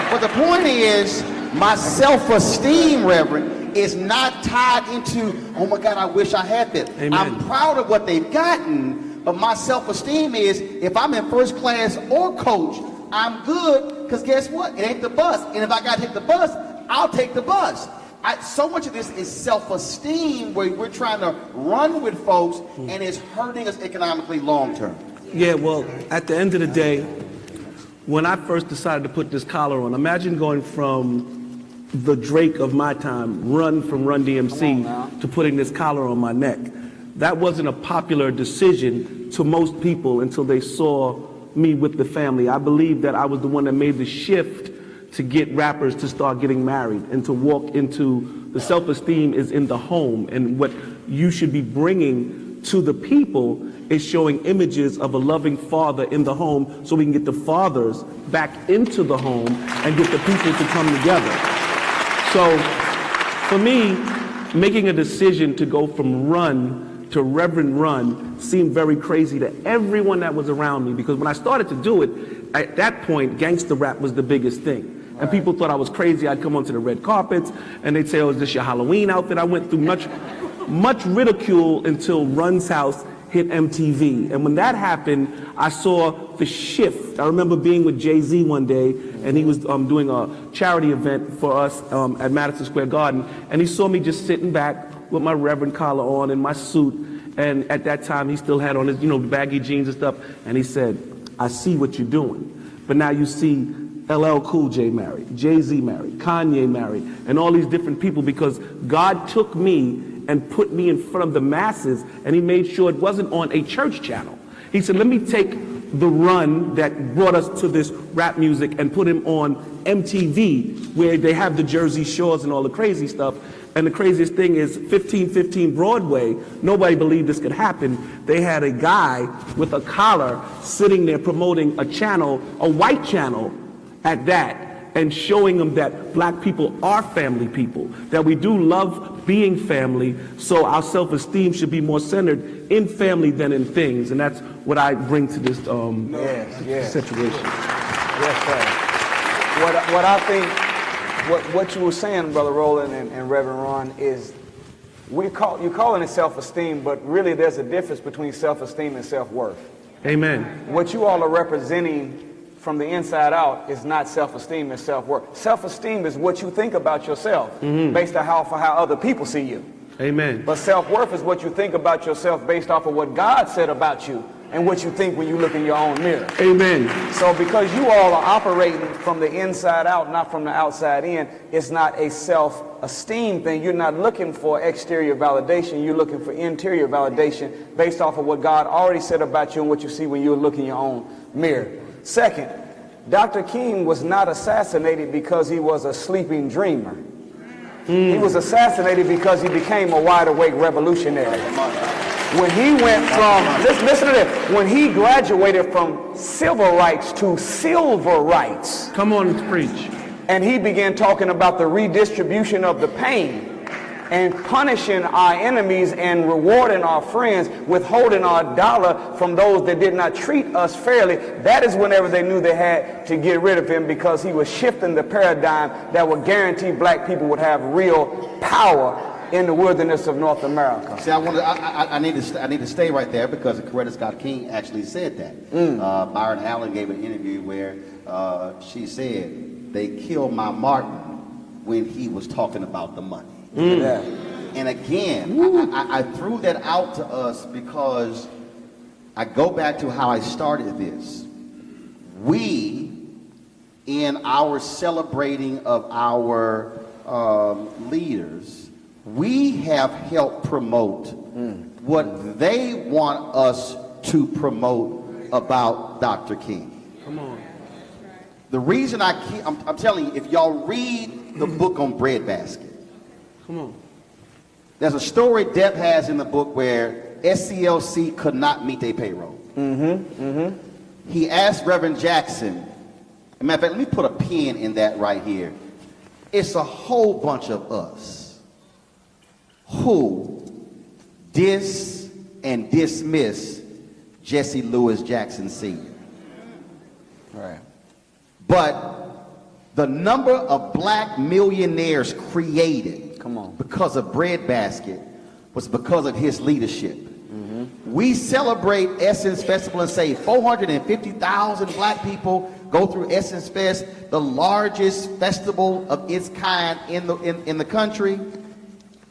But the point is, my self-esteem, Reverend, is not tied into, oh my God, I wish I had that.
Amen.
I'm proud of what they've gotten, but my self-esteem is, if I'm in first class or coach, I'm good, because guess what? It ain't the bus. And if I got to take the bus, I'll take the bus. So much of this is self-esteem, where we're trying to run with folks, and it's hurting us economically long-term.
Yeah, well, at the end of the day, when I first decided to put this collar on, imagine going from the Drake of my time, Run from Run DMC, to putting this collar on my neck. That wasn't a popular decision to most people until they saw me with the family. I believe that I was the one that made the shift to get rappers to start getting married and to walk into the self-esteem is in the home, and what you should be bringing to the people is showing images of a loving father in the home, so we can get the fathers back into the home and get the people to come together. So for me, making a decision to go from Run to Reverend Run seemed very crazy to everyone that was around me, because when I started to do it, at that point, gangster rap was the biggest thing. And people thought I was crazy. I'd come onto the red carpets and they'd say, oh, is this your Halloween outfit? I went through much ridicule until Run's House hit MTV. And when that happened, I saw the shift. I remember being with Jay-Z one day, and he was doing a charity event for us at Madison Square Garden. And he saw me just sitting back with my Reverend collar on and my suit. And at that time, he still had on his, baggy jeans and stuff. And he said, I see what you're doing. But now you see LL Cool J married, Jay-Z married, Kanye married, and all these different people, because God took me and put me in front of the masses, and he made sure it wasn't on a church channel. He said, let me take the run that brought us to this rap music and put him on MTV, where they have the Jersey Shores and all the crazy stuff. And the craziest thing is 1515 Broadway, nobody believed this could happen. They had a guy with a collar sitting there promoting a channel, a white channel at that, and showing them that black people are family people, that we do love being family, so our self-esteem should be more centered in family than in things. And that's what I bring to this situation.
Yes, sir. What I think, what you were saying, Brother Roland and Reverend Ron, is you're calling it self-esteem, but really there's a difference between self-esteem and self-worth.
Amen.
What you all are representing from the inside out is not self-esteem, it's self-worth. Self-esteem is what you think about yourself based on how other people see you.
Amen.
But self-worth is what you think about yourself based off of what God said about you and what you think when you look in your own mirror.
Amen.
So because you all are operating from the inside out, not from the outside in, it's not a self-esteem thing. You're not looking for exterior validation. You're looking for interior validation based off of what God already said about you and what you see when you look in your own mirror. Second, Dr. King was not assassinated because he was a sleeping dreamer. He was assassinated because he became a wide-awake revolutionary. When he went from, listen to this, when he graduated from civil rights to silver rights.
Come on, preach.
And he began talking about the redistribution of the pain and punishing our enemies and rewarding our friends, withholding our dollar from those that did not treat us fairly. That is whenever they knew they had to get rid of him, because he was shifting the paradigm that would guarantee black people would have real power in the wilderness of North America.
See, I need to stay right there because Coretta Scott King actually said that. Byron Allen gave an interview where she said they killed my Martin when he was talking about the money.
Yeah.
And again, I threw that out to us because I go back to how I started this. We, in our celebrating of our leaders, we have helped promote what they want us to promote about Dr. King.
Come on.
The reason I'm telling you, if y'all read the book on Breadbasket,
Come on.
there's a story Depp has in the book where SCLC could not meet their payroll. He asked Reverend Jackson, as a matter of fact, let me put a pin in that right here. It's a whole bunch of us who diss and dismiss Jesse Lewis Jackson Sr.
Right.
But the number of black millionaires created because of Breadbasket was because of his leadership. We celebrate Essence Festival and say 450,000 black people go through Essence Fest, the largest festival of its kind in the country.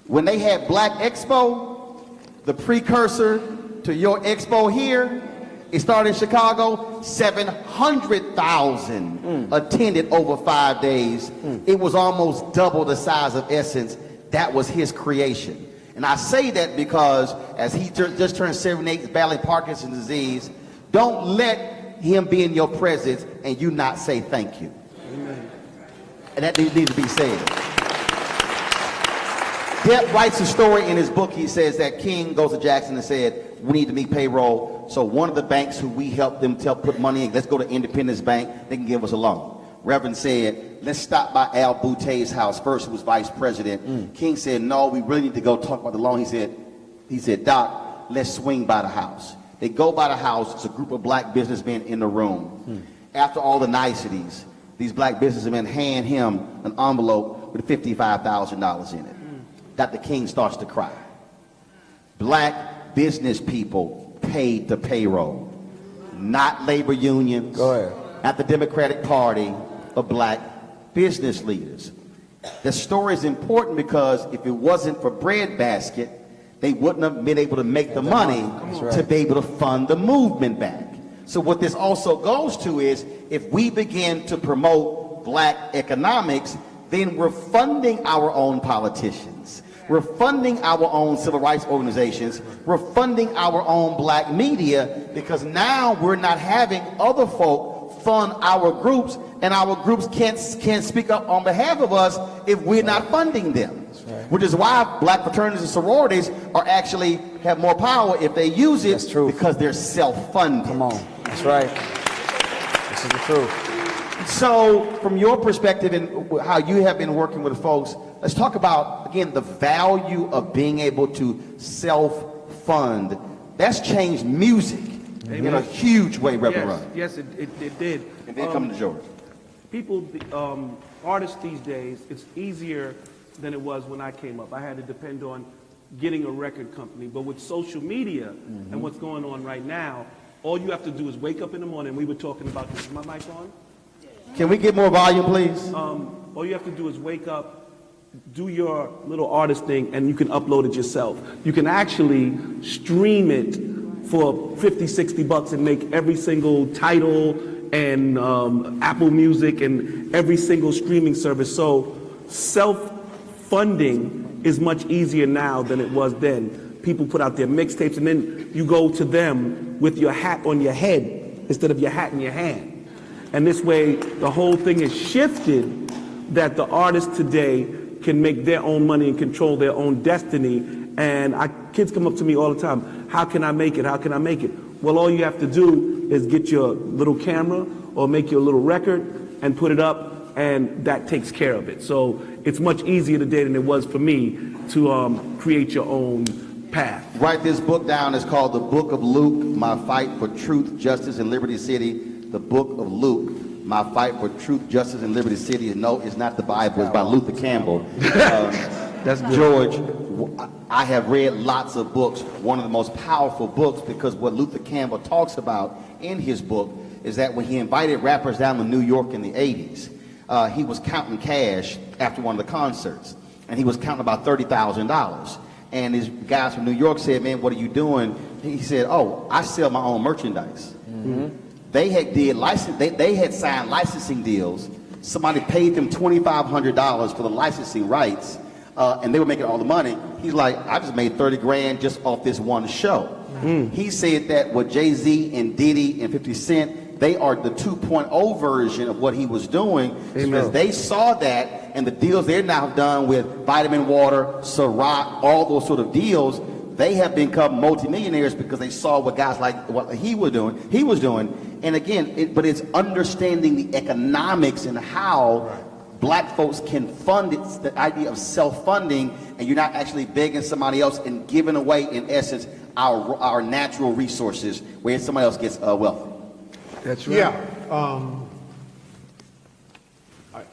When they had Black Expo, the precursor to your expo here, it started in Chicago, 700,000 attended over 5 days. It was almost double the size of Essence. That was his creation. And I say that because as he just turned 78, battling Parkinson's disease, don't let him be in your presence and you not say thank you. Amen. And that needs to be said. Depp writes a story in his book. He says that King goes to Jackson and said, we need to meet payroll. So one of the banks who we helped them put money in, let's go to Independence Bank, they can give us a loan. Reverend said, let's stop by Al Boute's house first, who was vice president. King said, no, we really need to go talk about the loan. He said, Doc, let's swing by the house. They go by the house. It's a group of black businessmen in the room. After all the niceties, these black businessmen hand him an envelope with $55,000 in it. Dr. King starts to cry. Black business people paid the payroll, not labor unions, not the Democratic Party, but black business leaders. The story is important because if it wasn't for Breadbasket, they wouldn't have been able to make the money to be able to fund the movement back. So what this also goes to is if we begin to promote black economics, then we're funding our own politicians. We're funding our own civil rights organizations. We're funding our own black media because now we're not having other folk fund our groups, and our groups can't speak up on behalf of us if we're not funding them. Which is why black fraternities and sororities are actually have more power if they use it because they're self-funded.
Come on. That's right. This is the truth.
So from your perspective and how you have been working with folks, let's talk about, again, the value of being able to self-fund. That's changed music in a huge way, Reverend Roland.
Yes, it did.
And then come to George.
People, artists these days, it's easier than it was when I came up. I had to depend on getting a record company. But with social media and what's going on right now, all you have to do is wake up in the morning. We were talking about this. Is my mic on?
Can we get more volume, please?
All you have to do is wake up, do your little artist thing, and you can upload it yourself. You can actually stream it for $50-$60 and make every single title and Apple Music and every single streaming service. So self-funding is much easier now than it was then. People put out their mixtapes and then you go to them with your hat on your head instead of your hat in your hand. And this way, the whole thing is shifted that the artists today can make their own money and control their own destiny. And kids come up to me all the time, how can I make it? How can I make it? Well, all you have to do is get your little camera or make your little record and put it up, and that takes care of it. So it's much easier today than it was for me to create your own path.
Write this book down. It's called The Book of Luke, My Fight for Truth, Justice, and Liberty City. The Book of Luke, My Fight for Truth, Justice, and Liberty City. No, it's not the Bible. It's by Luther Campbell.
That's good.
George, I have read lots of books, one of the most powerful books, because what Luther Campbell talks about in his book is that when he invited rappers down to New York in the 80s, he was counting cash after one of the concerts, and he was counting about $30,000. And his guys from New York said, man, what are you doing? He said, oh, I sell my own merchandise. Mm-hmm. They had signed licensing deals. Somebody paid them $2,500 for the licensing rights, and they were making all the money. He's like, I just made 30 grand just off this one show. Mm. He said that what Jay-Z and Diddy and 50 Cent, they are the 2.0 version of what he was doing, because they saw that, and the deals they're now done with Vitamin Water, Ciroc, all those sort of deals, they have become multimillionaires because they saw what guys like what he was doing. And again, but it's understanding the economics and how black folks can fund it, the idea of self-funding, and you're not actually begging somebody else and giving away, in essence, our natural resources where somebody else gets wealthy.
That's right. Yeah.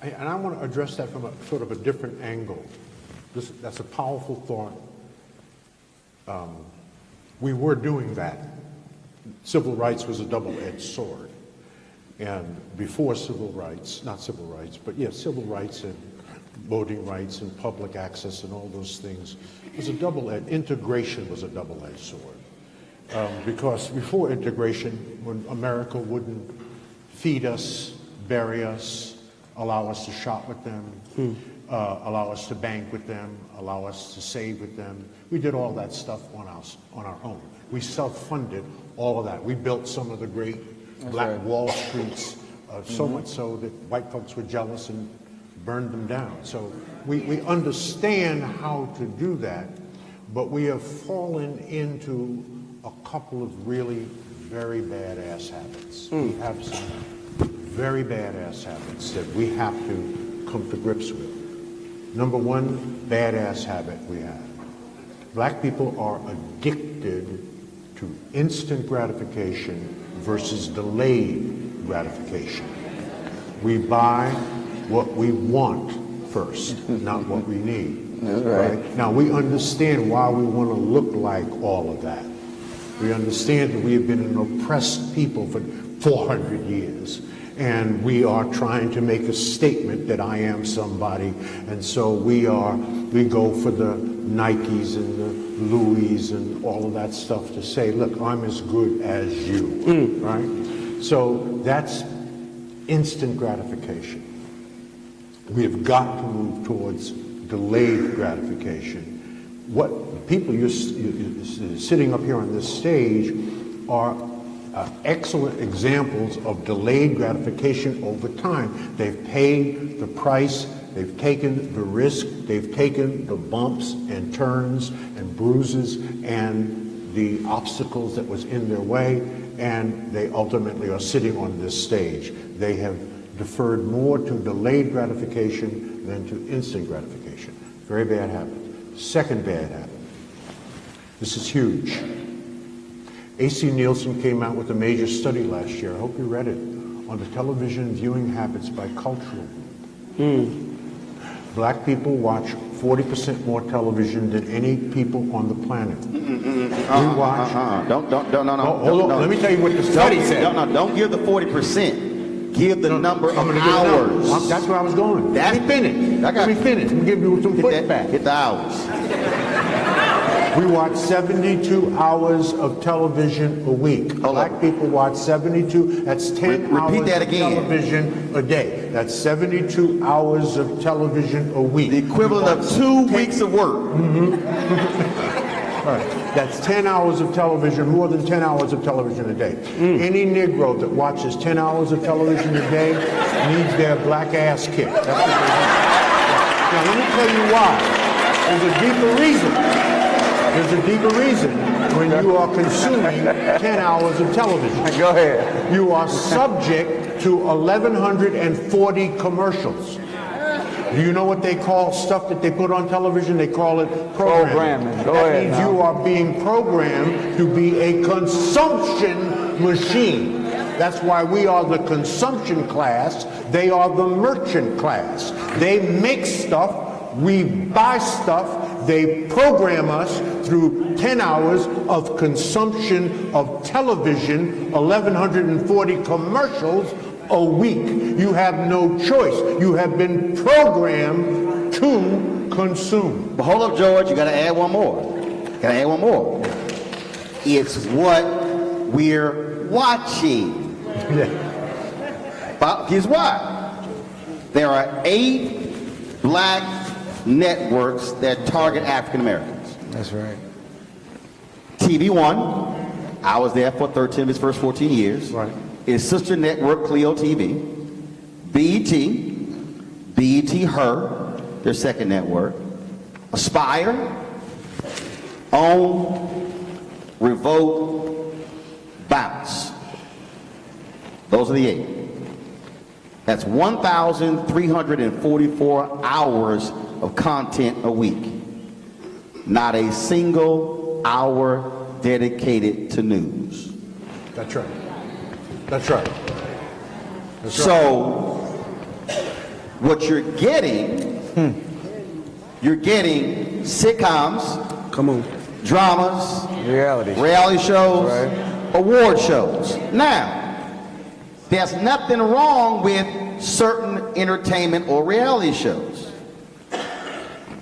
And I want to address that from a sort of a different angle. That's a powerful thought. We were doing that. Civil rights was a double-edged sword. And before civil rights, not civil rights, but yeah, civil rights and voting rights and public access and all those things was a double-edged, integration was a double-edged sword. Because before integration, when America wouldn't feed us, bury us, allow us to shop with them, allow us to bank with them, allow us to save with them. We did all that stuff on our own. We self-funded all of that. We built some of the great Black Wall Streets, so much so that white folks were jealous and burned them down. So we understand how to do that, but we have fallen into a couple of really very bad-ass habits. We have some very bad-ass habits that we have to come to grips with. Number one bad-ass habit we have. Black people are addicted to instant gratification versus delayed gratification. We buy what we want first, not what we need. That's right. Now, we understand why we want to look like all of that. We understand that we have been an oppressed people for 400 years. And we are trying to make a statement that I am somebody, and so we go for the Nikes and the Louis and all of that stuff to say, look, I'm as good as you, right? So that's instant gratification. We have got to move towards delayed gratification. What people you're sitting up here on this stage are excellent examples of delayed gratification over time. They've paid the price, they've taken the risk, they've taken the bumps and turns and bruises and the obstacles that was in their way, and they ultimately are sitting on this stage. They have deferred more to delayed gratification than to instant gratification. Very bad habit. Second bad habit. This is huge. A.C. Nielsen came out with a major study last year, I hope you read it, on the television viewing habits by cultural group. Black people watch 40% more television than any people on the planet. We watch...
No.
Hold on, let me tell you what the study said.
Don't give the 40%. Give the number of hours.
That's where I was going. Let me finish. Let me give you some pushback.
Hit the hours.
We watch 72 hours of television a week. Black people watch 72, that's 10 hours of television a day. That's 72 hours of television a week.
The equivalent of 2 weeks of work.
All right. That's 10 hours of television, more than 10 hours of television a day. Any Negro that watches 10 hours of television a day needs their black ass kicked. That's what they do. Now, let me tell you why. There's a deeper reason. There's a deeper reason when you are consuming 10 hours of television.
Go ahead.
You are subject to 1,140 commercials. Do you know what they call stuff that they put on television? They call it programming. That means you are being programmed to be a consumption machine. That's why we are the consumption class. They are the merchant class. They make stuff. We buy stuff. They program us through 10 hours of consumption of television, 1,140 commercials a week. You have no choice. You have been programmed to consume.
But hold up, George, you gotta add one more. Gotta add one more. It's what we're watching. But here's why. There are 8 black networks that target African Americans.
That's right.
TV One, I was there for 13 of its first 14 years.
Right.
Its sister network, Clio TV. BET Her, their second network. Aspire, Own, Revolt, Bounce. Those are the 8. That's 1,344 hours of content a week. Not a single hour dedicated to news.
That's right. That's right. That's right.
So, what you're getting sitcoms,
Come on.
dramas,
Reality
shows,
Right.
award shows. Now, there's nothing wrong with certain entertainment or reality shows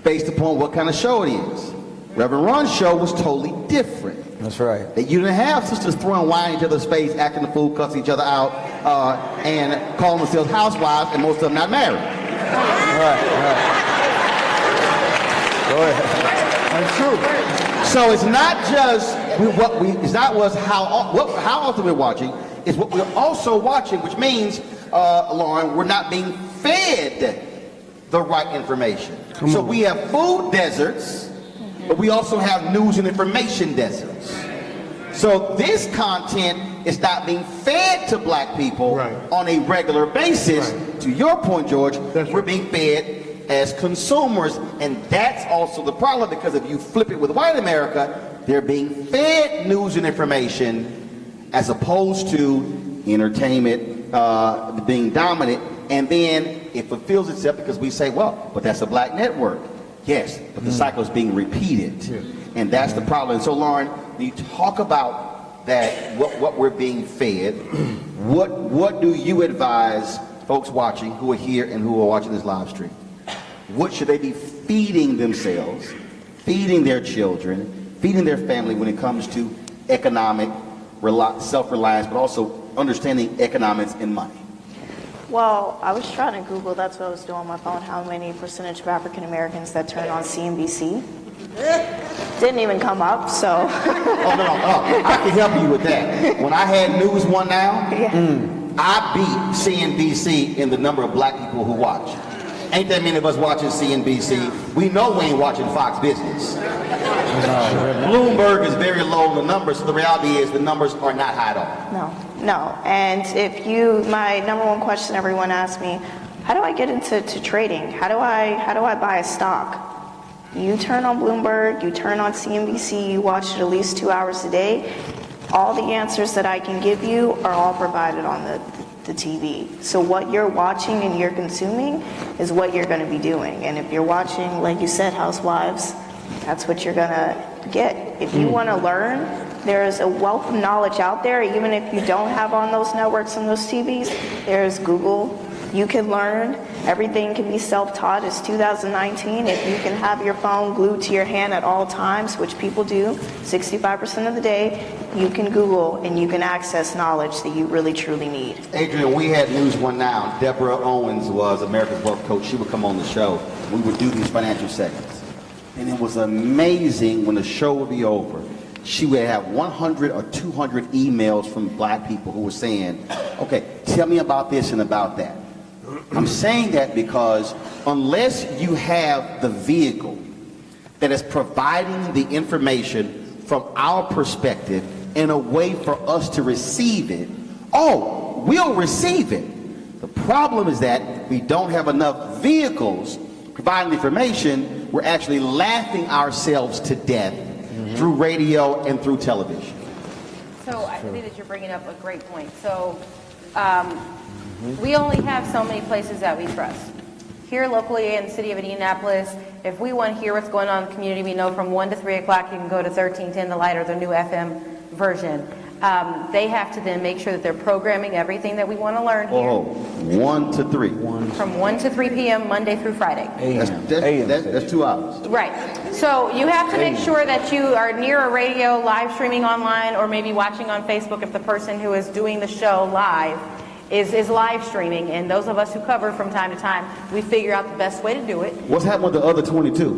based upon what kind of show it is. Reverend Ron's show was totally different.
That's right.
That you didn't have sisters throwing wine in each other's face, acting the fool, cussing each other out, and calling themselves housewives, and most of them not married.
Right. Go ahead.
That's true.
So it's not just how often we're watching. It's what we're also watching, which means, Lauren, we're not being fed the right information. So we have food deserts, but we also have news and information deserts. So this content is not being fed to black people on a regular basis. To your point, George, we're being fed as consumers, and that's also the problem, because if you flip it with white America, they're being fed news and information as opposed to entertainment being dominant, and then it fulfills itself because we say, well, but that's a black network. Yes, but the cycle is being repeated, and that's the problem. So, Lauren, when you talk about that, what we're being fed, what do you advise folks watching who are here and who are watching this live stream? What should they be feeding themselves, feeding their children, feeding their family when it comes to economic self-reliance, but also understanding economics and money?
Well, I was trying to Google, that's what I was doing on my phone, how many percentage of African Americans that turn on CNBC. Didn't even come up, so.
I can help you with that. When I had News One Now, I beat CNBC in the number of black people who watch. Ain't that many of us watching CNBC? We know we ain't watching Fox Business. Bloomberg is very low in the numbers, so the reality is the numbers are not high at all.
No. And my number one question everyone asks me, how do I get into trading? How do I buy a stock? You turn on Bloomberg, you turn on CNBC, you watch it at least 2 hours a day. All the answers that I can give you are all provided on the TV. So what you're watching and you're consuming is what you're going to be doing. And if you're watching, like you said, Housewives, that's what you're going to get. If you want to learn, there's a wealth of knowledge out there. Even if you don't have on those networks and those TVs, there's Google. You can learn. Everything can be self-taught. It's 2019. If you can have your phone glued to your hand at all times, which people do 65% of the day, you can Google and you can access knowledge that you really truly need.
Adrian, we had News One Now. Deborah Owens was America's Wealth Coach. She would come on the show. We would do these financial segments. And it was amazing when the show would be over. She would have 100 or 200 emails from black people who were saying, okay, tell me about this and about that. I'm saying that because unless you have the vehicle that is providing the information from our perspective in a way for us to receive it, we'll receive it. The problem is that we don't have enough vehicles providing the information. We're actually laughing ourselves to death through radio and through television.
So I think that you're bringing up a great point. So we only have so many places that we trust. here locally in the city of Indianapolis, if we want to hear what's going on in the community, we know from 1 to 3 o'clock you can go to 1310 The Light or the new FM version. They have to then make sure that they're programming everything that we want to learn here.
Oh, 1 to 3.
From 1 to 3 p.m. Monday through Friday.
That's 2 hours.
Right. So you have to make sure that you are near a radio, live streaming online, or maybe watching on Facebook if the person who is doing the show live is live streaming. And those of us who cover from time to time, we figure out the best way to do it.
What's happening with the other 22?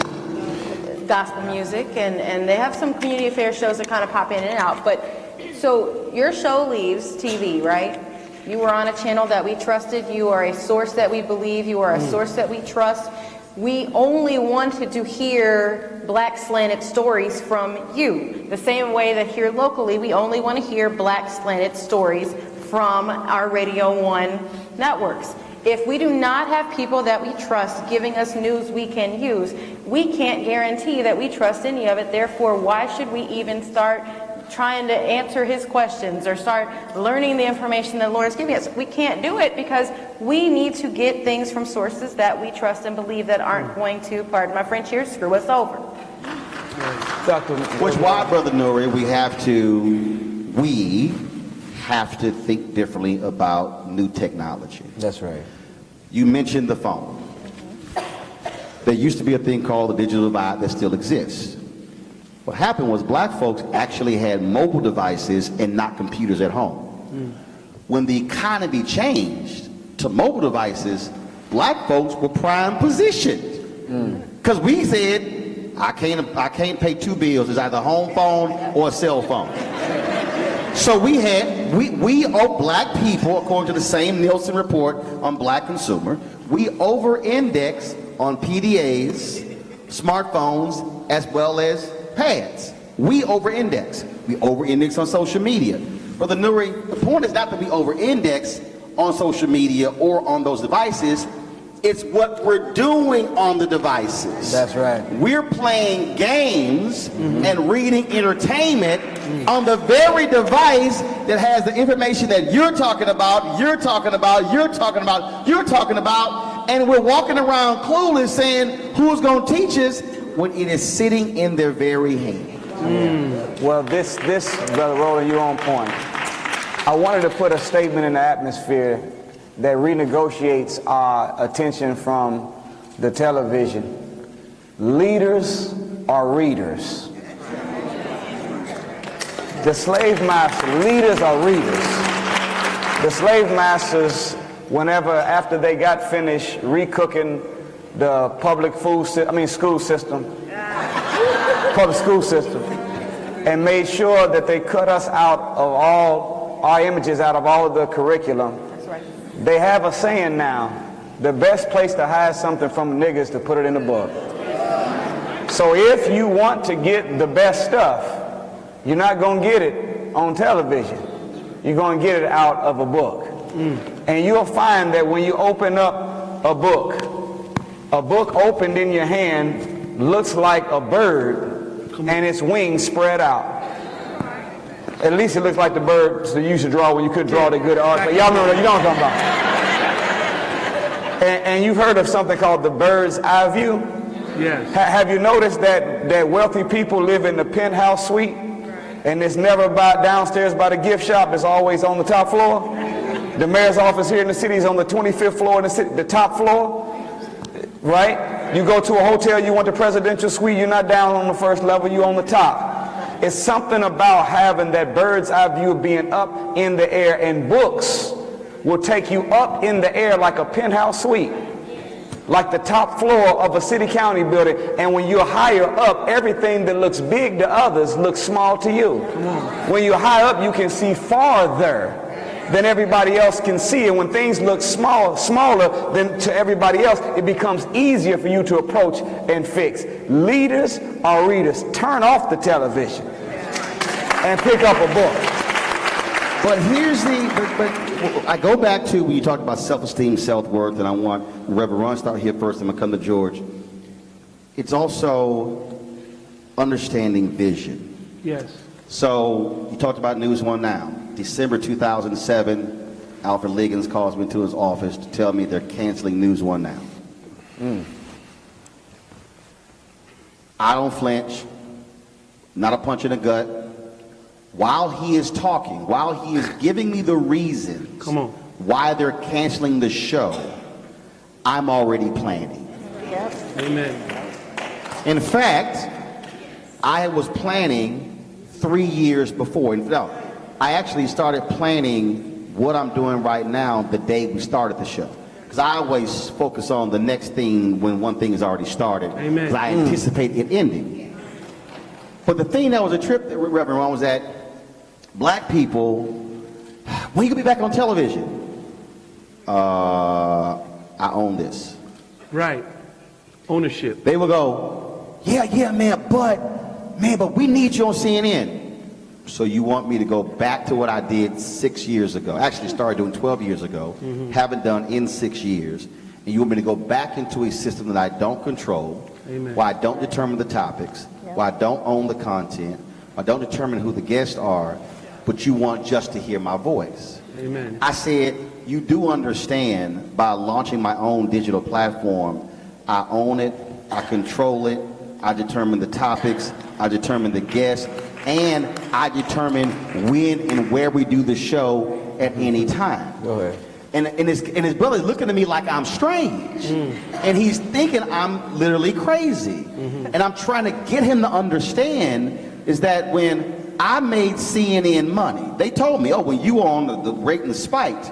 Gospel music, and they have some community affairs shows that kind of pop in and out. But so your show leaves TV, right? You were on a channel that we trusted. You are a source that we believe. You are a source that we trust. We only wanted to hear black slanted stories from you. The same way that here locally, we only want to hear black slanted stories from our Radio 1 networks. If we do not have people that we trust giving us news we can use, we can't guarantee that we trust any of it. Therefore, why should we even start trying to answer his questions or start learning the information that the Lord is giving us? We can't do it because we need to get things from sources that we trust and believe that aren't going to, pardon my French here, screw us over.
Which why, Brother Nuri, we have to think differently about new technology.
That's right.
You mentioned the phone. There used to be a thing called the digital divide that still exists. What happened was black folks actually had mobile devices and not computers at home. When the economy changed to mobile devices, black folks were prime positioned. Because we said, I can't pay 2 bills. It's either a home phone or a cell phone. So we owe black people, according to the same Nielsen report on black consumer, we over-index on PDAs, smartphones, as well as pads. We over-index. We over-index on social media. Brother Nuri, the point is not that we over-index on social media or on those devices. It's what we're doing on the devices.
That's right.
We're playing games and reading entertainment on the very device that has the information that you're talking about, you're talking about, you're talking about, you're talking about, and we're walking around clueless saying, who's going to teach us, when it is sitting in their very hand.
Well, this, Brother Roland, you're on point. I wanted to put a statement in the atmosphere that renegotiates our attention from the television. Leaders are readers. The slave masters, leaders are readers. The slave masters, after they got finished recooking the public school system, and made sure that they cut us out of all our images, out of all of the curriculum.
That's right.
They have a saying now, the best place to hide something from a nigga is to put it in a book. So if you want to get the best stuff, you're not going to get it on television. You're going to get it out of a book. And you'll find that when you open up a book opened in your hand looks like a bird and its wings spread out. At least it looks like the birds that you used to draw when you could draw the good art. But y'all know what I'm talking about. And you've heard of something called the bird's eye view?
Yes.
Have you noticed that wealthy people live in the penthouse suite? And it's never downstairs by the gift shop. It's always on the top floor. The mayor's office here in the city is on the 25th floor in the city, the top floor. Right? You go to a hotel, you want the presidential suite, you're not down on the first level, you're on the top. It's something about having that bird's eye view of being up in the air, and books will take you up in the air like a penthouse suite, like the top floor of a city county building. And when you're higher up, everything that looks big to others looks small to you. When you're high up, you can see farther than everybody else can see, and when things look smaller than to everybody else, it becomes easier for you to approach and fix. Leaders are readers. Turn off the television and pick up a book.
But I go back to when you talked about self-esteem, self-worth, and I want Reverend Ron to start here first, and I'm going to come to George. It's also understanding vision.
Yes.
So you talked about News One Now. December 2007, Alfred Liggins calls me to his office to tell me they're canceling News One Now. I don't flinch, not a punch in the gut. While he is talking, while he is giving me the reasons why they're canceling the show, I'm already planning.
Yep.
Amen.
In fact, I was planning 3 years before. No, I actually started planning what I'm doing right now the day we started the show. Because I always focus on the next thing when one thing is already started.
Amen.
Because I anticipate it ending. But the thing that was a trip, Reverend Ron, was that black people, when you gonna be back on television? I own this.
Right. Ownership.
They will go, yeah, man, but we need you on CNN. So you want me to go back to what I did 6 years ago? Actually started doing 12 years ago, haven't done in 6 years. And you want me to go back into a system that I don't control, where I don't determine the topics, where I don't own the content, I don't determine who the guests are, but you want just to hear my voice.
Amen.
I said, you do understand by launching my own digital platform, I own it, I control it, I determine the topics, I determine the guests, and I determine when and where we do the show at any time.
Go ahead.
And his brother's looking at me like I'm strange. And he's thinking I'm literally crazy. And I'm trying to get him to understand is that when I made CNN money, they told me, oh, well, you were on the rating spiked,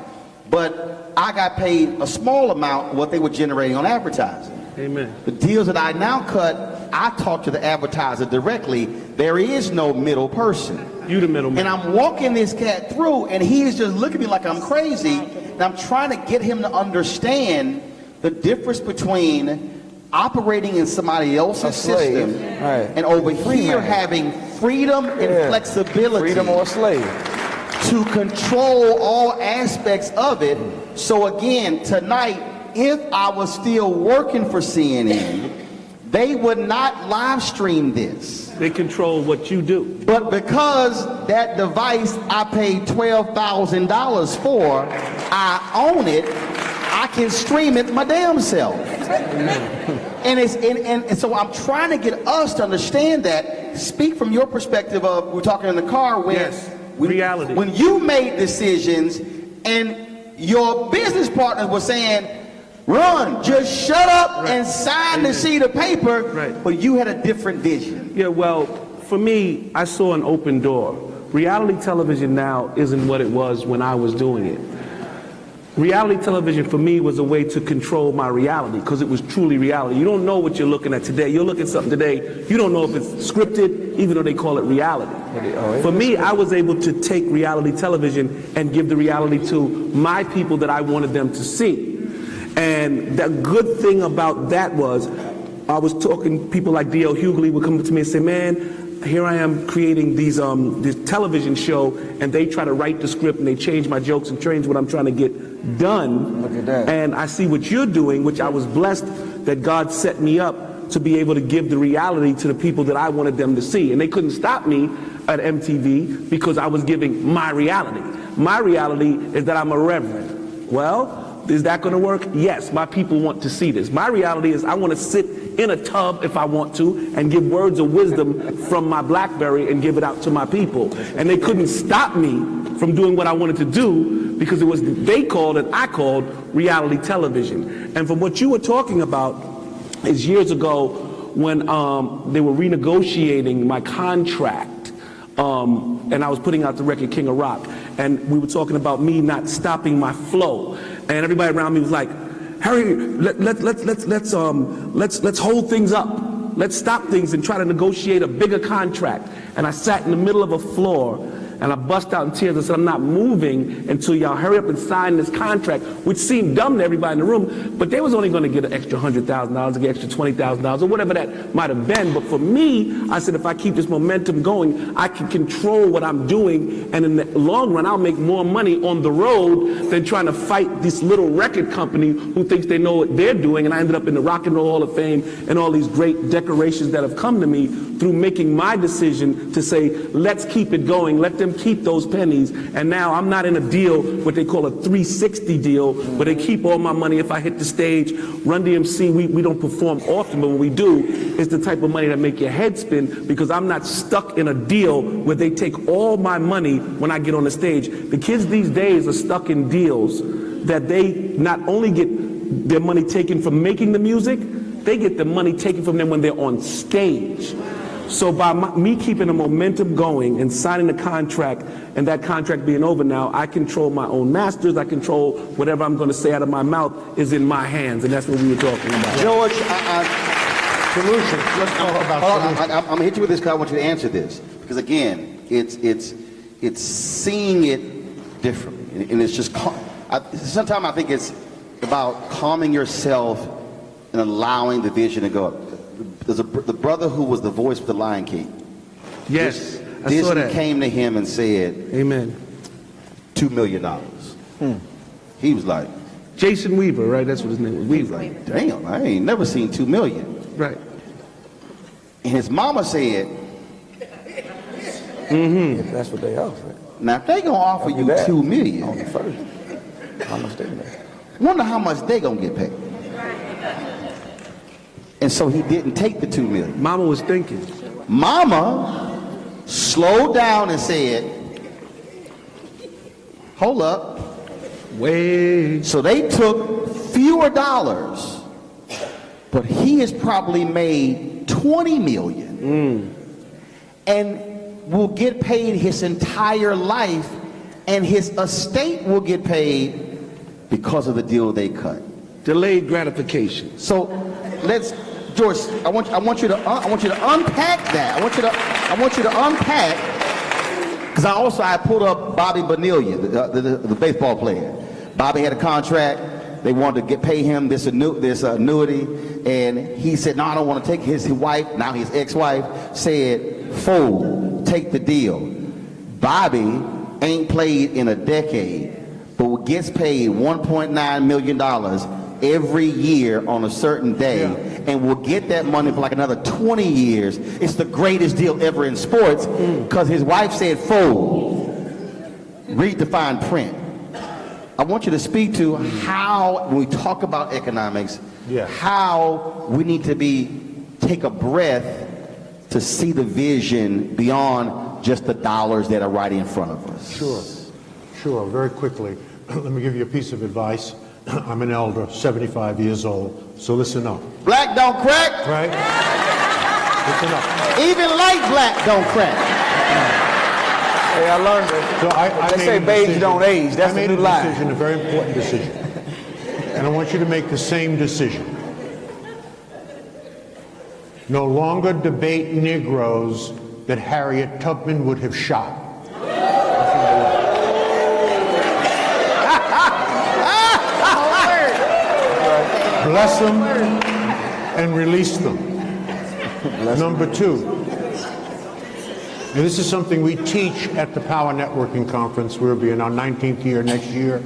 but I got paid a small amount of what they were generating on advertising.
Amen.
The deals that I now cut, I talk to the advertiser directly. There is no middle person.
You the middleman.
And I'm walking this cat through, and he is just looking at me like I'm crazy. And I'm trying to get him to understand the difference between operating in somebody else's system and over here having freedom and flexibility.
Freedom or slave.
To control all aspects of it. So again, tonight, if I was still working for CNN, they would not live stream this.
They control what you do.
But because that device I paid $12,000 for, I own it, I can stream it my damn self. And so I'm trying to get us to understand that. Speak from your perspective of, we're talking in the car,
reality.
When you made decisions and your business partners were saying, Ron, just shut up and sign the sheet of paper, but you had a different vision.
Yeah, well, for me, I saw an open door. Reality television now isn't what it was when I was doing it. Reality television for me was a way to control my reality because it was truly reality. You don't know what you're looking at today. You'll look at something today, you don't know if it's scripted, even though they call it reality. For me, I was able to take reality television and give the reality to my people that I wanted them to see. And the good thing about that was, I was talking, people like D.L. Hughley would come to me and say, man, here I am creating this television show, and they try to write the script, and they change my jokes and change what I'm trying to get done.
Look at that.
And I see what you're doing, which I was blessed that God set me up to be able to give the reality to the people that I wanted them to see. And they couldn't stop me at MTV because I was giving my reality. My reality is that I'm a reverend. Well, is that going to work? Yes, my people want to see this. My reality is I want to sit in a tub if I want to and give words of wisdom from my BlackBerry and give it out to my people. And they couldn't stop me from doing what I wanted to do because it was they called and I called reality television. And from what you were talking about is years ago when they were renegotiating my contract and I was putting out the record King of Rock, and we were talking about me not stopping my flow. And everybody around me was like, Harry, let's hold things up. Let's stop things and try to negotiate a bigger contract. And I sat in the middle of a floor and I bust out in tears and said, I'm not moving until y'all hurry up and sign this contract, which seemed dumb to everybody in the room, but they was only going to get an extra $100,000 or get extra $20,000 or whatever that might have been. But for me, I said, if I keep this momentum going, I can control what I'm doing, and in the long run, I'll make more money on the road than trying to fight this little record company who thinks they know what they're doing. And I ended up in the Rock and Roll Hall of Fame and all these great decorations that have come to me through making my decision to say, let's keep it going, let them them keep those pennies, and now I'm not in a deal, what they call a 360 deal, where they keep all my money if I hit the stage. Run DMC, we don't perform often, but when we do, it's the type of money that make your head spin, because I'm not stuck in a deal where they take all my money when I get on the stage. The kids these days are stuck in deals that they not only get their money taken from making the music, they get the money taken from them when they're on stage. So by me keeping the momentum going and signing the contract, and that contract being over now, I control my own masters, I control whatever I'm going to say out of my mouth is in my hands, and that's what we were talking about.
George,
Solutions. Let's talk about solutions.
I'm going to hit you with this because I want you to answer this. Because again, it's seeing it differently. And it's just, sometimes I think it's about calming yourself and allowing the vision to go up. There's the brother who was the voice of the Lion King.
Yes, I saw
Disney
that.
came to him and said,
Amen.
$2 million. He was like,
Jason Weaver, right? That's what his name was. Weaver.
like, damn, I ain't never seen $2 million.
Right.
And his mama said,
If that's what they offer.
now if they gonna offer you $2 million,
On the first. How much they make?
wonder how much they gonna get paid. And so he didn't take the $2 million.
Mama was thinking.
Mama slowed down and said, hold up.
Wait.
So they took fewer dollars, but he has probably made $20 million and will get paid his entire life, and his estate will get paid because of the deal they cut.
Delayed gratification.
So let's, George, I want you to unpack that. I want you to unpack, because I pulled up Bobby Bonilla, the baseball player. Bobby had a contract. They wanted to pay him this annuity, and he said, no, I don't want to take it. His wife, now his ex-wife, said, fool, take the deal. Bobby ain't played in a decade, but gets paid $1.9 million every year on a certain day, and will get that money for like another 20 years. It's the greatest deal ever in sports, because his wife said, fool, read the fine print. I want you to speak to how, when we talk about economics, how we need to take a breath to see the vision beyond just the dollars that are right in front of us.
Sure. Very quickly, let me give you a piece of advice. I'm an elder, 75 years old, so listen up.
Black don't crack.
Right? Listen up.
Even light black don't crack.
Hey, I learned it.
So I
They
made
say
a
beige
decision.
don't age. That's
I made
the
a
new line.
decision, a very important decision. And I want you to make the same decision. No longer debate Negroes that Harriet Tubman would have shot. Bless them and release them. Number two, and this is something we teach at the Power Networking Conference. We'll be in our 19th year next year.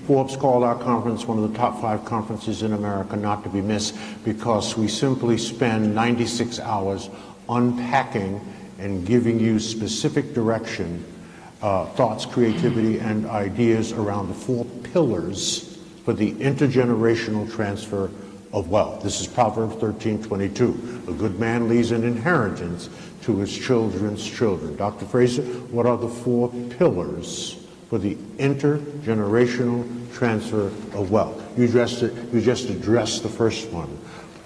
Forbes called our conference one of the top 5 conferences in America not to be missed, because we simply spend 96 hours unpacking and giving you specific direction, thoughts, creativity, and ideas around the 4 pillars for the intergenerational transfer of wealth. This is Proverbs 13:22. A good man leaves an inheritance to his children's children. Dr. Fraser, what are the 4 pillars for the intergenerational transfer of wealth? You just addressed the first one.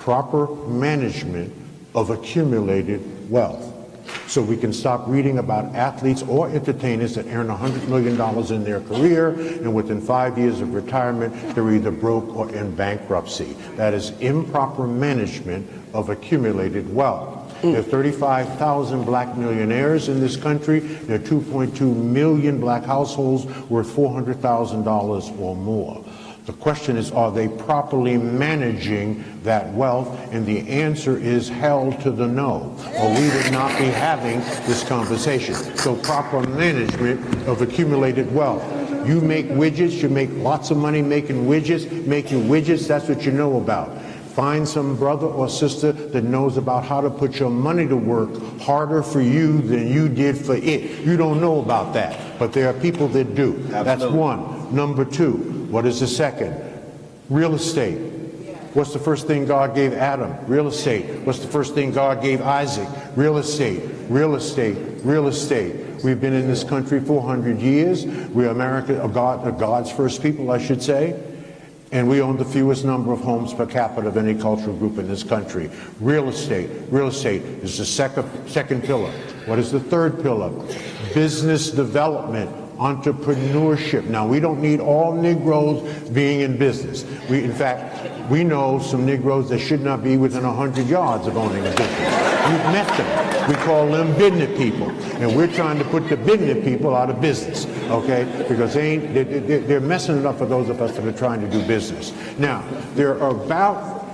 Proper management of accumulated wealth. So we can stop reading about athletes or entertainers that earn $100 million in their career, and within 5 years of retirement, they're either broke or in bankruptcy. That is improper management of accumulated wealth. There are 35,000 black millionaires in this country. There are 2.2 million black households worth $400,000 or more. The question is, are they properly managing that wealth? And the answer is hell to the no, or we would not be having this conversation. So proper management of accumulated wealth. You make widgets, you make lots of money making widgets, that's what you know about. Find some brother or sister that knows about how to put your money to work harder for you than you did for it. You don't know about that, but there are people that do.
Absolutely.
That's one. Number two, what is the second? Real estate. What's the first thing God gave Adam? Real estate. What's the first thing God gave Isaac? Real estate, real estate, real estate. We've been in this country 400 years. We're America, God's first people, I should say. And we own the fewest number of homes per capita of any cultural group in this country. Real estate is the second pillar. What is the third pillar? Business development, entrepreneurship. Now, we don't need all Negroes being in business. In fact, we know some Negroes that should not be within 100 yards of owning a business. You've met them. We call them business people. And we're trying to put the business people out of business, okay? Because they're messing it up for those of us that are trying to do business. Now, there are about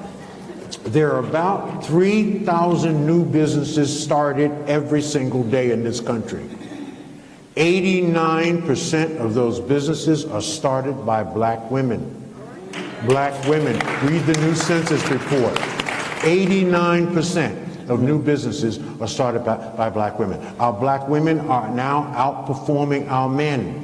3,000 new businesses started every single day in this country. 89% of those businesses are started by black women. Black women. Read the new census report. 89% of new businesses are started by black women. Our black women are now outperforming our men.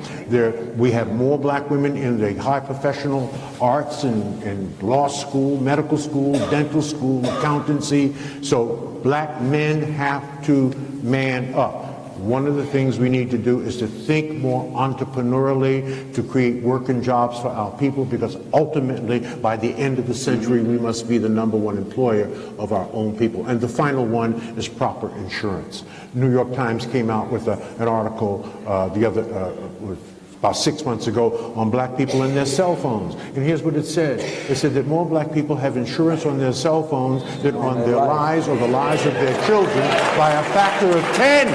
We have more black women in the high professional arts and law school, medical school, dental school, accountancy. So black men have to man up. One of the things we need to do is to think more entrepreneurially, to create working jobs for our people, because ultimately, by the end of the century, we must be the #1 employer of our own people. And the final one is proper insurance. New York Times came out with an article about 6 months ago on black people and their cell phones. And here's what it said. It said that more black people have insurance on their cell phones than on their lives or the lives of their children by a factor of 10.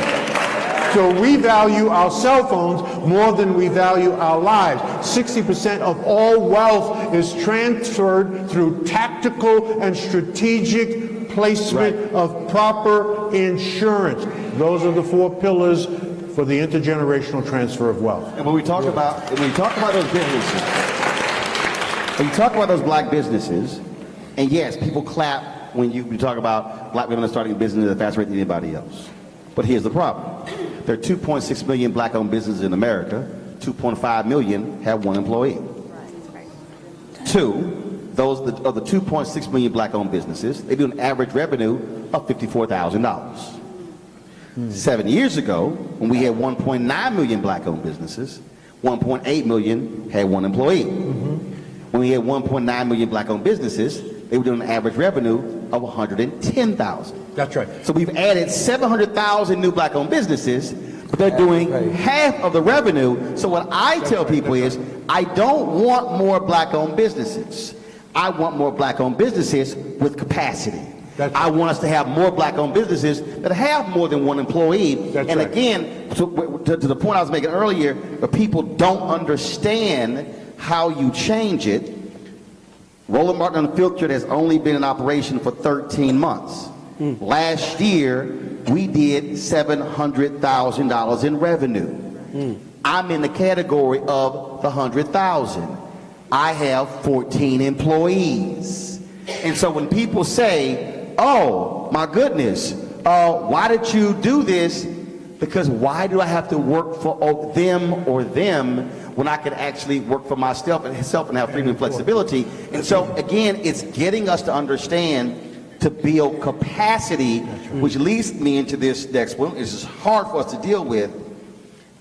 So we value our cell phones more than we value our lives. 60% of all wealth is transferred through tactical and strategic placement of proper insurance. Those are the 4 pillars for the intergenerational transfer of wealth.
And when we talk about those businesses, when you talk about those black businesses, and yes, people clap when you talk about black women starting a business at a faster rate than anybody else. But here's the problem. There are 2.6 million black-owned businesses in America. 2.5 million have 1 employee. Two, those of the 2.6 million black-owned businesses, they do an average revenue of $54,000. 7 years ago, when we had 1.9 million black-owned businesses, 1.8 million had 1 employee. When we had 1.9 million black-owned businesses, they were doing an average revenue of $110,000.
That's right.
So we've added 700,000 new black-owned businesses, but they're doing half of the revenue. So what I tell people is, I don't want more black-owned businesses. I want more black-owned businesses with capacity. I want us to have more black-owned businesses that have more than 1 employee. And again, to the point I was making earlier, where people don't understand how you change it. Roland Martin Unfiltered has only been in operation for 13 months. Last year, we did $700,000 in revenue. I'm in the category of the 100,000. I have 14 employees. And so when people say, oh, my goodness, why did you do this? Because why do I have to work for them or them when I can actually work for myself and have freedom and flexibility? And so, again, it's getting us to understand to build capacity, which leads me into this next one. It's hard for us to deal with,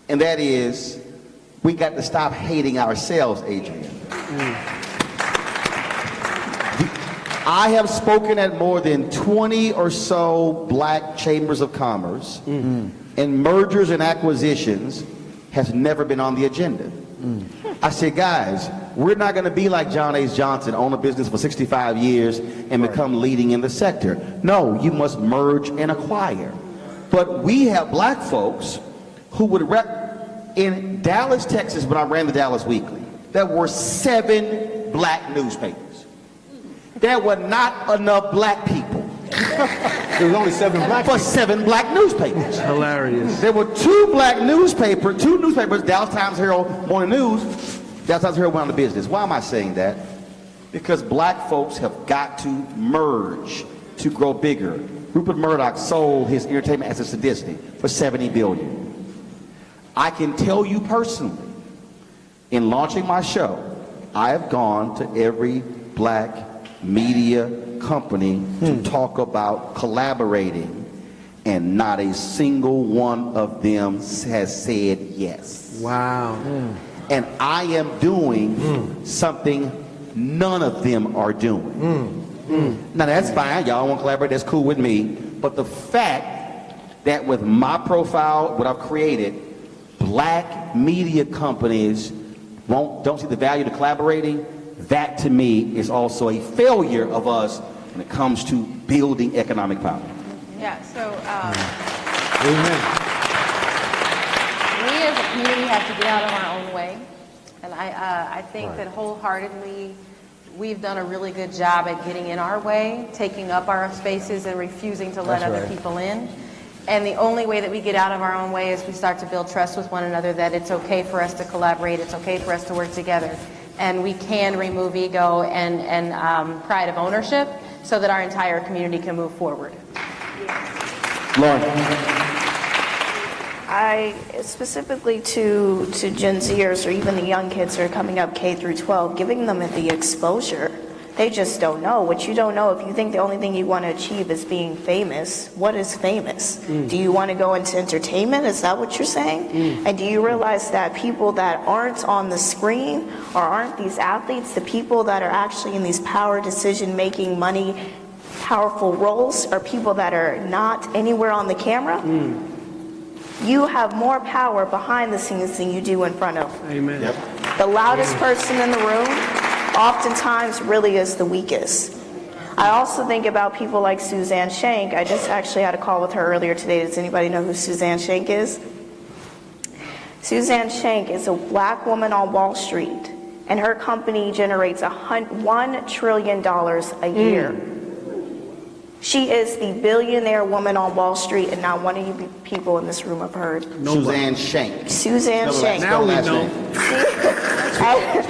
and that is, we got to stop hating ourselves, Adrian. I have spoken at more than 20 or so black chambers of commerce, and mergers and acquisitions has never been on the agenda. I said, guys, we're not going to be like John H. Johnson, own a business for 65 years and become leading in the sector. No, you must merge and acquire. But we have black folks who would in Dallas, Texas, when I ran the Dallas Weekly, there were 7 black newspapers. There were not enough black people.
There was only 7 black
for 7 black newspapers.
Hilarious.
There were 2 newspapers, Dallas Times Herald Morning News. Dallas Times Herald went out of business. Why am I saying that? Because black folks have got to merge to grow bigger. Rupert Murdoch sold his entertainment assets to Disney for $70 billion. I can tell you personally, in launching my show, I have gone to every black media company to talk about collaborating, and not a single one of them has said yes.
Wow.
And I am doing something none of them are doing. Now that's fine, y'all want to collaborate, that's cool with me, but the fact that with my profile, what I've created, black media companies don't see the value to collaborating, that to me is also a failure of us when it comes to building economic power.
Yeah, so we as a community have to get out of our own way. And I think that wholeheartedly, we've done a really good job at getting in our way, taking up our spaces and refusing to let other people in. And the only way that we get out of our own way is we start to build trust with one another, that it's okay for us to collaborate, it's okay for us to work together. And we can remove ego and pride of ownership so that our entire community can move forward.
Lauren.
I, specifically to Gen Zers or even the young kids that are coming up K through 12, giving them the exposure. They just don't know. What you don't know, if you think the only thing you want to achieve is being famous, what is famous? Do you want to go into entertainment? Is that what you're saying? And do you realize that people that aren't on the screen or aren't these athletes, the people that are actually in these power decision-making, money, powerful roles are people that are not anywhere on the camera? You have more power behind the scenes than you do in front of.
Amen.
The loudest person in the room oftentimes really is the weakest. I also think about people like Suzanne Shank. I just actually had a call with her earlier today. Does anybody know who Suzanne Shank is? Suzanne Shank is a black woman on Wall Street, and her company generates $1 trillion a year. She is the billionaire woman on Wall Street, and not one of you people in this room have heard.
Suzanne Shank.
Suzanne Shank.
Now we know.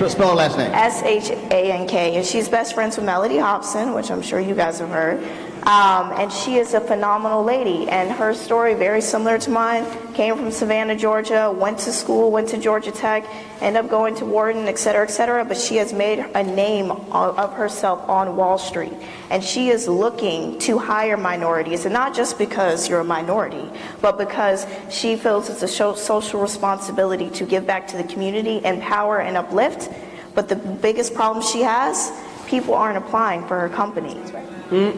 Spell her last name.
S-H-A-N-K, and she's best friends with Melody Hobson, which I'm sure you guys have heard. And she is a phenomenal lady, and her story, very similar to mine, came from Savannah, Georgia, went to school, went to Georgia Tech, ended up going to Wharton, et cetera, but she has made a name of herself on Wall Street. And she is looking to hire minorities, and not just because you're a minority, but because she feels it's a social responsibility to give back to the community, empower and uplift. But the biggest problem she has, people aren't applying for her company.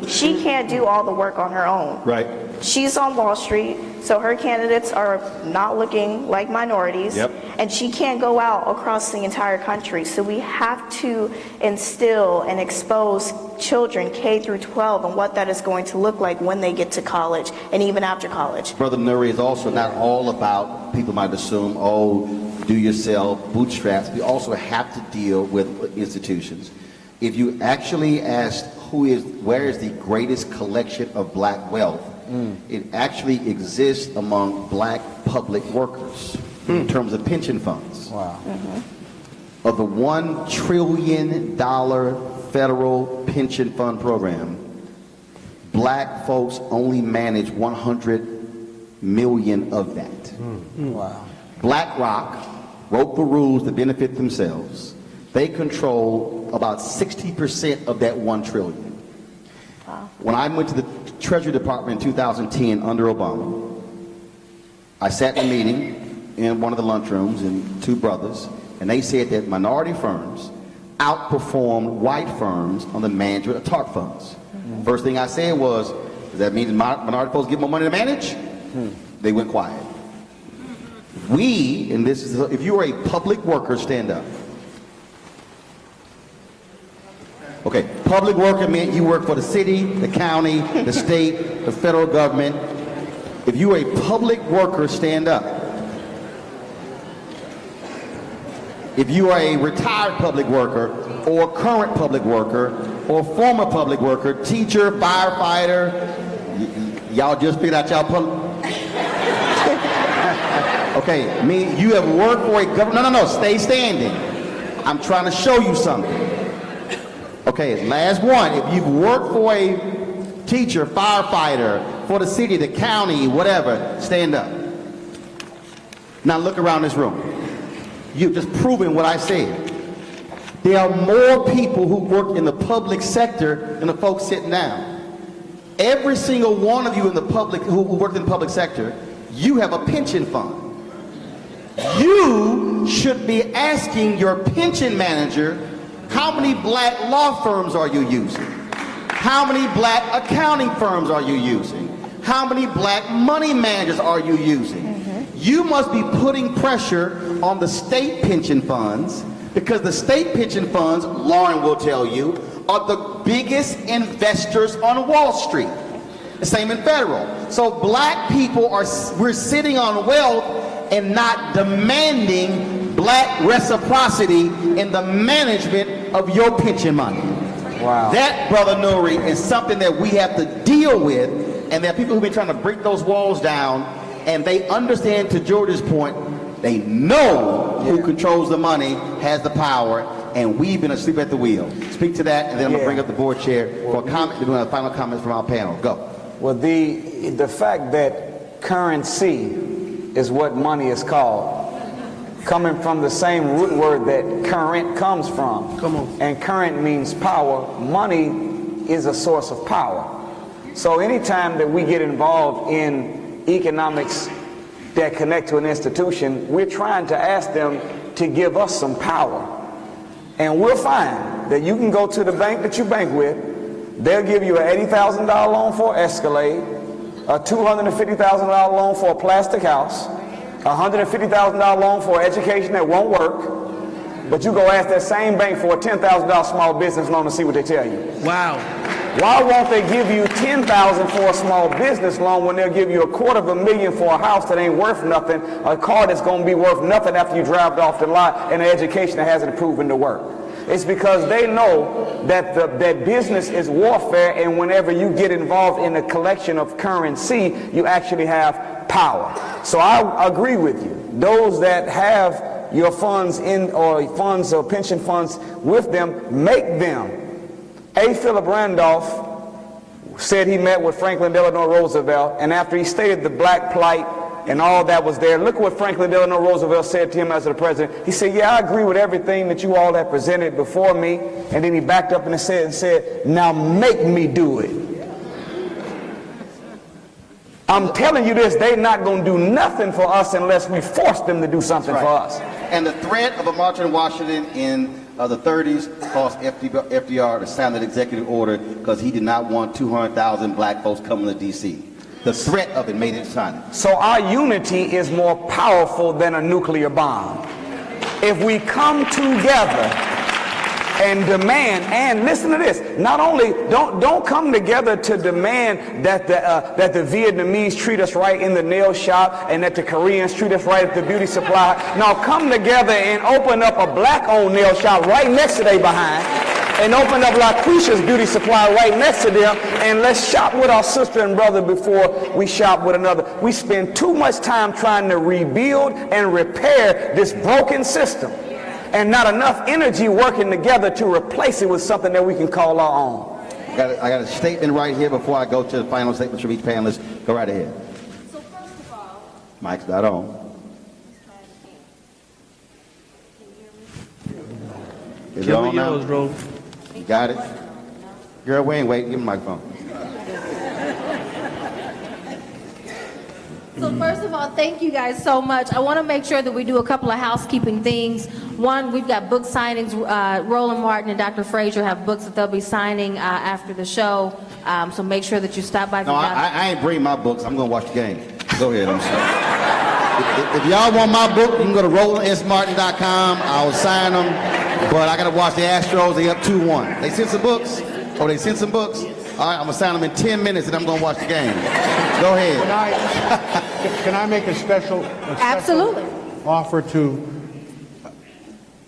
She can't do all the work on her own.
Right.
She's on Wall Street, so her candidates are not looking like minorities.
Yep.
And she can't go out across the entire country. So we have to instill and expose children K through 12 and what that is going to look like when they get to college and even after college.
Brother Nuri, is also not all about, people might assume, oh, do yourself, bootstraps. We also have to deal with institutions. If you actually asked where is the greatest collection of black wealth, it actually exists among black public workers in terms of pension funds.
Wow.
Of the $1 trillion federal pension fund program, black folks only manage 100 million of that.
Wow.
BlackRock wrote the rules to benefit themselves. They control about 60% of that $1 trillion.
Wow.
When I went to the Treasury Department in 2010 under Obama, I sat in a meeting in one of the lunchrooms and two brothers, and they said that minority firms outperformed white firms on the management of TARP funds. First thing I said was, does that mean minority folks get more money to manage? They went quiet. We, and this is, if you are a public worker, stand up. Okay, public worker meant you work for the city, the county, the state, the federal government. If you're a public worker, stand up. If you are a retired public worker, or current public worker, or former public worker, teacher, firefighter, y'all just figured out y'all public. Okay, you have worked for a government. No, stay standing. I'm trying to show you something. Okay, last one. If you've worked for a teacher, firefighter, for the city, the county, whatever, stand up. Now look around this room. You've just proven what I said. There are more people who work in the public sector than the folks sitting down. Every single one of you in the public who work in the public sector, you have a pension fund. You should be asking your pension manager, how many black law firms are you using? How many black accounting firms are you using? How many black money managers are you using? You must be putting pressure on the state pension funds, because the state pension funds, Lauren will tell you, are the biggest investors on Wall Street. The same in federal. So black people we're sitting on wealth and not demanding black reciprocity in the management of your pension money.
Wow.
That, Brother Nuri, is something that we have to deal with, and there are people who've been trying to break those walls down, and they understand, to George's point, they know who controls the money, has the power, and we've been asleep at the wheel. Speak to that, and then I'm going to bring up the board chair for a comment. We're going to have final comments from our panel. Go.
Well, the fact that currency is what money is called, coming from the same root word that current comes from.
Come on.
And current means power. Money is a source of power. So anytime that we get involved in economics that connect to an institution, we're trying to ask them to give us some power. And we'll find that you can go to the bank that you bank with, they'll give you an $80,000 loan for Escalade, a $250,000 loan for a plastic house, a $150,000 loan for education that won't work, but you go ask that same bank for a $10,000 small business loan and see what they tell you.
Wow.
Why won't they give you $10,000 for a small business loan when they'll give you $250,000 for a house that ain't worth nothing, a car that's going to be worth nothing after you drive it off the lot, and an education that hasn't proven to work? It's because they know that that business is warfare, and whenever you get involved in the collection of currency, you actually have power. So I agree with you. Those that have your funds or funds or pension funds with them, make them. A. Philip Randolph said he met with Franklin Delano Roosevelt, and after he stated the black plight and all that was there, look what Franklin Delano Roosevelt said to him as the president. He said, yeah, I agree with everything that you all have presented before me. And then he backed up and said, now make me do it. I'm telling you this, they're not going to do nothing for us unless we force them to do something for us.
And the threat of a march in Washington in the 30s caused FDR to sign that executive order because he did not want 200,000 black folks coming to D.C. The threat of it made it sign.
So our unity is more powerful than a nuclear bomb. If we come together and demand, and listen to this, not only don't come together to demand that the Vietnamese treat us right in the nail shop and that the Koreans treat us right at the beauty supply. Now come together and open up a black-owned nail shop right next to their behind, and open up LaQuisha's beauty supply right next to them, and let's shop with our sister and brother before we shop with another. We spend too much time trying to rebuild and repair this broken system, and not enough energy working together to replace it with something that we can call our own.
I got a statement right here before I go to the final statements from each panelist. Go right ahead.
So first of all,
Mike's not on. Is it on now?
Bro.
You got it? Girl, we ain't waiting. Give me my microphone.
So first of all, thank you guys so much. I want to make sure that we do a couple of housekeeping things. One, we've got book signings. Roland Martin and Dr. Frazier have books that they'll be signing after the show. So make sure that you stop by.
No, I ain't bringing my books. I'm going to watch the game. Go ahead. I'm sorry. If y'all want my book, you can go to RolandSMartin.com. I'll sign them. But I got to watch the Astros. They up 2-1. They sent some books. Oh, they sent some books? All right, I'm going to sign them in 10 minutes, and I'm going to watch the game. Go ahead.
Can I make a special
Absolutely.
offer to...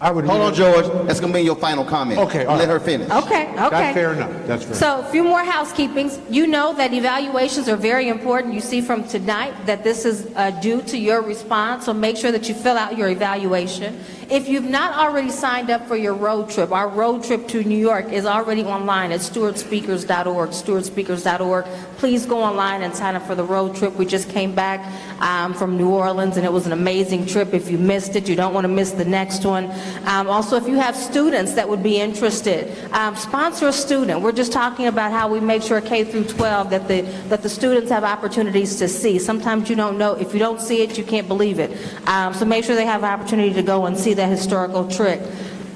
Hold on, George. That's going to be your final comment.
Okay, all
Let
right.
her finish.
Okay.
That's fair enough. That's fair.
So a few more housekeepings. You know that evaluations are very important. You see from tonight that this is due to your response, so make sure that you fill out your evaluation. If you've not already signed up for your road trip, our road trip to New York is already online at stewardspeakers.org, stewardspeakers.org. Please go online and sign up for the road trip. We just came back from New Orleans, and it was an amazing trip. If you missed it, you don't want to miss the next one. Also, if you have students that would be interested, sponsor a student. We're just talking about how we make sure K through 12 that the students have opportunities to see. Sometimes you don't know. If you don't see it, you can't believe it. So make sure they have an opportunity to go and see that historical trick.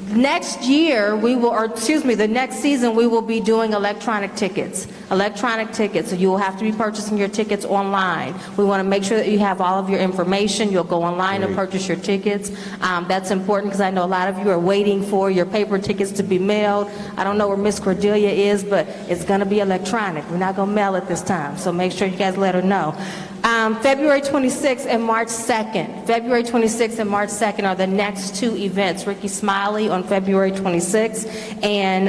Next year, the next season, we will be doing electronic tickets. So you will have to be purchasing your tickets online. We want to make sure that you have all of your information. You'll go online and purchase your tickets. That's important because I know a lot of you are waiting for your paper tickets to be mailed. I don't know where Miss Cordelia is, but it's going to be electronic. We're not going to mail it this time, so make sure you guys let her know. February 26th and March 2nd. February 26th and March 2nd are the next two events. Ricky Smiley on February 26th and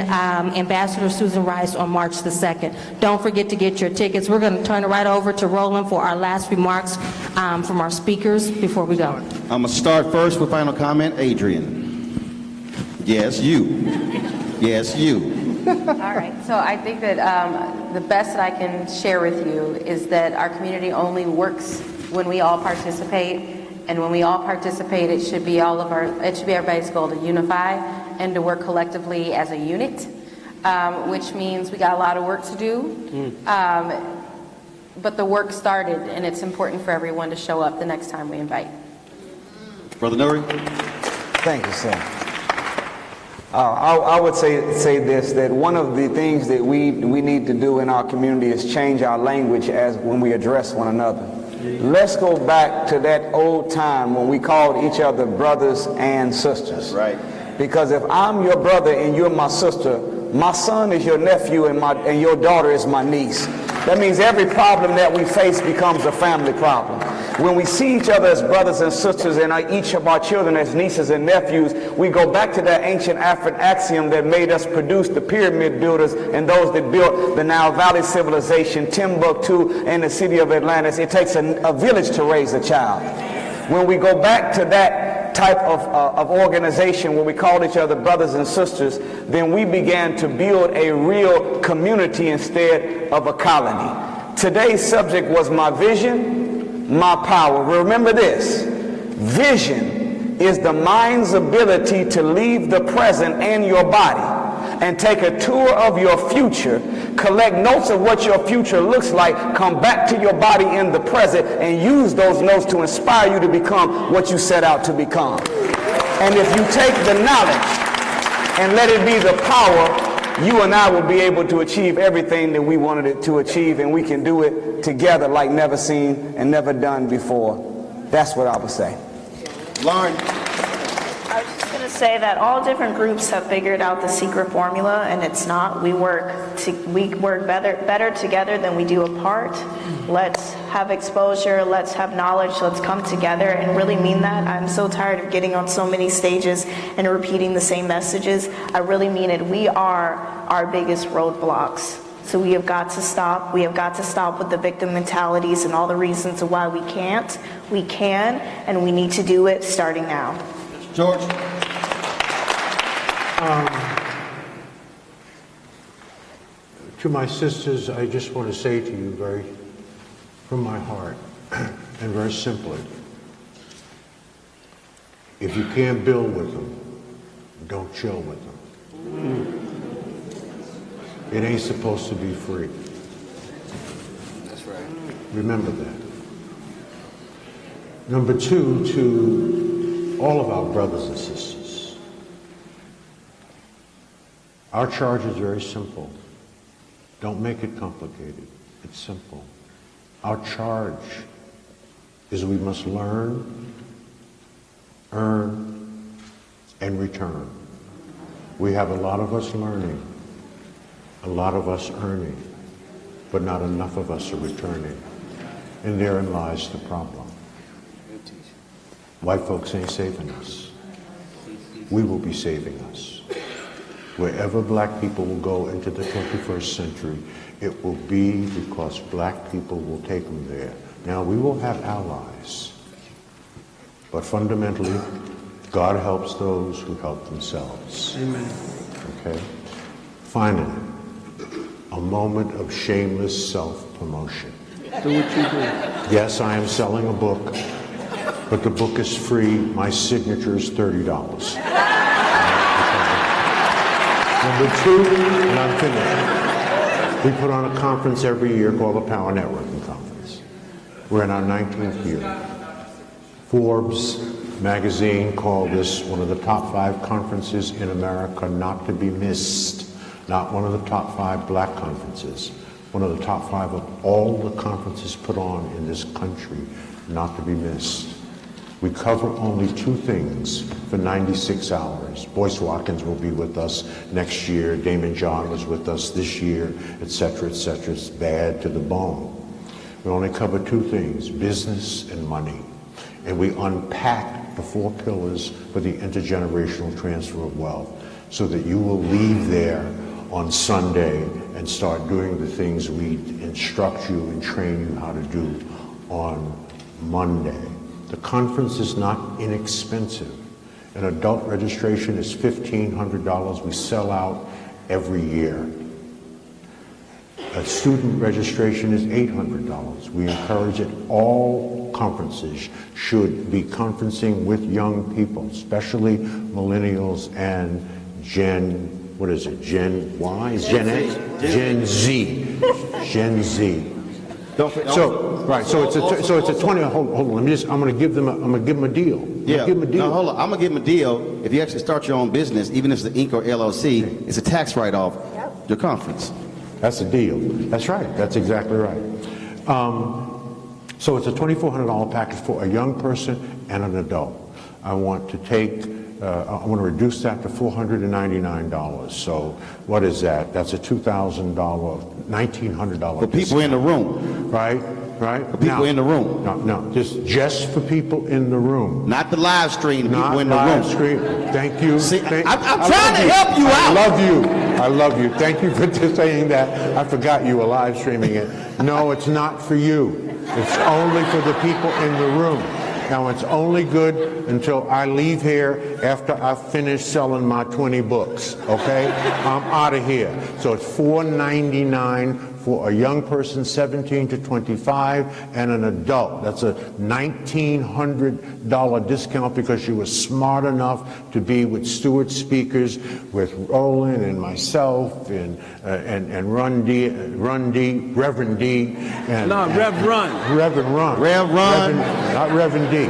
Ambassador Susan Rice on March the 2nd. Don't forget to get your tickets. We're going to turn it right over to Roland for our last remarks from our speakers before we go.
I'm going to start first with final comment. Adrian. Yes, you. Yes, you.
All right, so I think that the best that I can share with you is that our community only works when we all participate, and when we all participate, it should be everybody's goal to unify and to work collectively as a unit, which means we got a lot of work to do, but the work started, and it's important for everyone to show up the next time we invite.
Brother Nuri.
Thank you, sir. I would say this, that one of the things that we need to do in our community is change our language as when we address one another. Let's go back to that old time when we called each other brothers and sisters.
Right.
Because if I'm your brother and you're my sister, my son is your nephew and your daughter is my niece. That means every problem that we face becomes a family problem. When we see each other as brothers and sisters and each of our children as nieces and nephews, we go back to that ancient African axiom that made us produce the pyramid builders and those that built the Nile Valley civilization, Timbuktu, and the city of Atlantis. It takes a village to raise a child. When we go back to that type of organization where we called each other brothers and sisters, then we began to build a real community instead of a colony. Today's subject was my vision, my power. Remember this, vision is the mind's ability to leave the present and your body and take a tour of your future, collect notes of what your future looks like, come back to your body in the present, and use those notes to inspire you to become what you set out to become. And if you take the knowledge and let it be the power, you and I will be able to achieve everything that we wanted it to achieve, and we can do it together like never seen and never done before. That's what I would say.
Lauren.
I was just going to say that all different groups have figured out the secret formula, and it's not. We work better together than we do apart. Let's have exposure, let's have knowledge, let's come together and really mean that. I'm so tired of getting on so many stages and repeating the same messages. I really mean it. We are our biggest roadblocks. So we have got to stop. We have got to stop with the victim mentalities and all the reasons why we can't. We can, and we need to do it starting now.
George.
To my sisters, I just want to say to you from my heart and very simply, if you can't build with them, don't chill with them. It ain't supposed to be free.
That's right.
Remember that. Number two, to all of our brothers and sisters, our charge is very simple. Don't make it complicated. It's simple. Our charge is we must learn, earn, and return. We have a lot of us learning, a lot of us earning, but not enough of us are returning. And therein lies the problem. White folks ain't saving us. We will be saving us. Wherever black people will go into the 21st century, it will be because black people will take them there. Now, we will have allies, but fundamentally, God helps those who help themselves.
Amen.
Okay? Finally, a moment of shameless self-promotion.
Do what you do.
Yes, I am selling a book, but the book is free. My signature is $30. Number two, and I'm finished. We put on a conference every year called the Power Networking Conference. We're in our 19th year. Forbes magazine called this one of the top 5 conferences in America not to be missed. Not one of the top 5 black conferences. One of the top 5 of all the conferences put on in this country not to be missed. We cover only 2 things for 96 hours. Boyce Watkins will be with us next year. Damon John was with us this year, et cetera, et cetera. It's bad to the bone. We only cover 2 things, business and money. And we unpack the 4 pillars for the intergenerational transfer of wealth so that you will leave there on Sunday and start doing the things we instruct you and train you how to do on Monday. The conference is not inexpensive. An adult registration is $1,500. We sell out every year. A student registration is $800. We encourage it. All conferences should be conferencing with young people, especially millennials and Gen Y? Is Gen X? Gen Z. Gen Z. So it's a 20. Hold on. I'm going to give them a deal.
Yeah. No, hold on. I'm gonna give them a deal. If you actually start your own business, even if it's the Inc. or LLC, it's a tax write-off. Your conference.
That's a deal. That's right. That's exactly right. So it's a $2,400 package for a young person and an adult. I want to reduce that to $499. So what is that? That's a $2,000, $1,900
for people in the room.
Right.
For people in the room.
No, just for people in the room.
Not the live stream, people in the
room.
Stream.
Thank you.
See, I'm trying to help you out.
I love you. Thank you for saying that. I forgot you were live streaming it. No, it's not for you. It's only for the people in the room. Now, it's only good until I leave here after I finish selling my 20 books, okay? I'm out of here. So it's $499 for a young person 17 to 25 and an adult. That's a $1,900 discount because you were smart enough to be with Stewart speakers, with Roland and myself and Reverend D.
Reverend Run.
Not Reverend D.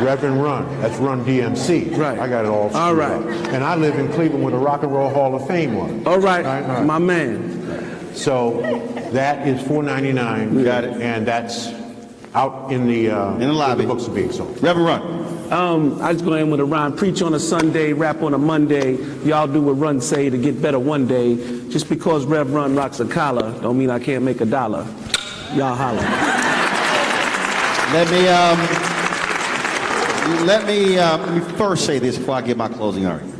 Reverend Run. That's Run DMC.
Right.
I got it all.
All right.
Up. And I live in Cleveland where the Rock and Roll Hall of Fame was.
All right. My man.
So that is $499.
Got it.
And that's out in the
lobby.
The books are being sold.
Reverend Run.
I just go in with a rhyme. Preach on a Sunday, rap on a Monday. Y'all do what Run say to get better one day. Just because Rev Run rocks a collar, don't mean I can't make $1. Y'all holler.
Let me first say this before I give my closing argument.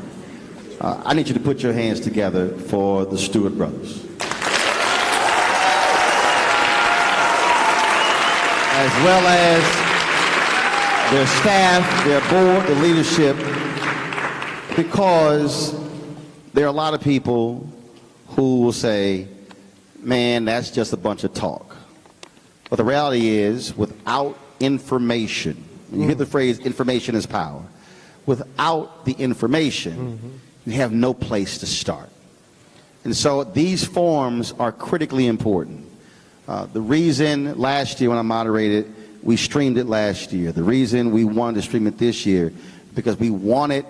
I need you to put your hands together for the Stewart brothers. As well as their staff, their board, the leadership, because there are a lot of people who will say, man, that's just a bunch of talk. But the reality is, without information, and you hear the phrase, information is power, without the information, you have no place to start. And so these forums are critically important. The reason last year when I moderated, we streamed it last year. The reason we wanted to stream it this year, because we wanted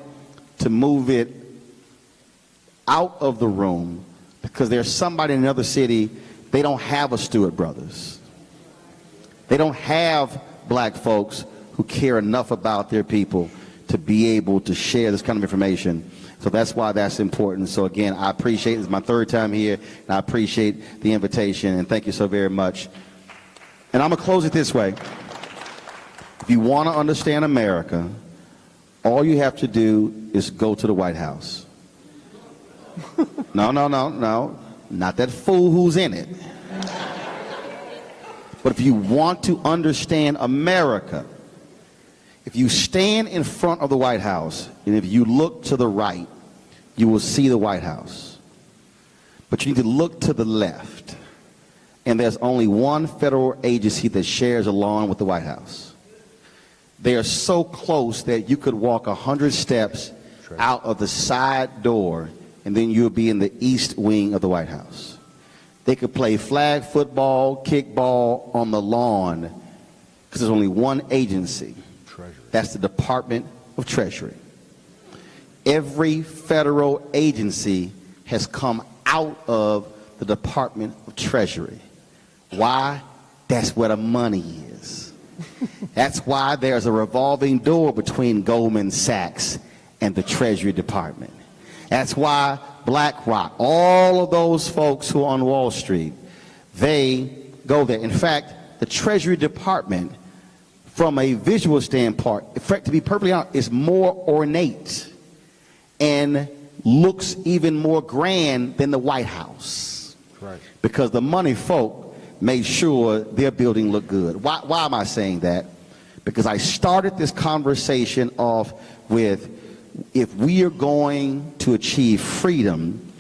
to move it out of the room, because there's somebody in another city, they don't have a Stewart Brothers. They don't have black folks who care enough about their people to be able to share this kind of information. So that's why that's important. So again, I appreciate it. It's my 3rd time here, and I appreciate the invitation, and thank you so very much. And I'm going to close it this way. If you want to understand America, all you have to do is go to the White House. No. Not that fool who's in it. But if you want to understand America, if If you stand in front of the White House, and if you look to the right, you will see the White House. But you need to look to the left, and there's only one federal agency that shares a lawn with the White House. They are so close that you could walk 100 steps out of the side door, and then you'll be in the east wing of the White House. They could play flag football, kickball on the lawn, because there's only one agency. That's the Department of Treasury. Every federal agency has come out of the Department of Treasury. Why? That's where the money is. That's why there's a revolving door between Goldman Sachs and the Treasury Department. That's why BlackRock, all of those folks who are on Wall Street, they go there. In fact, the Treasury Department, from a visual standpoint, to be perfectly honest, is more ornate and looks even more grand than the White House. Right. Because the money folk made sure their building looked good. Why am I saying that? Because I started this conversation off with, if we are going to achieve freedom,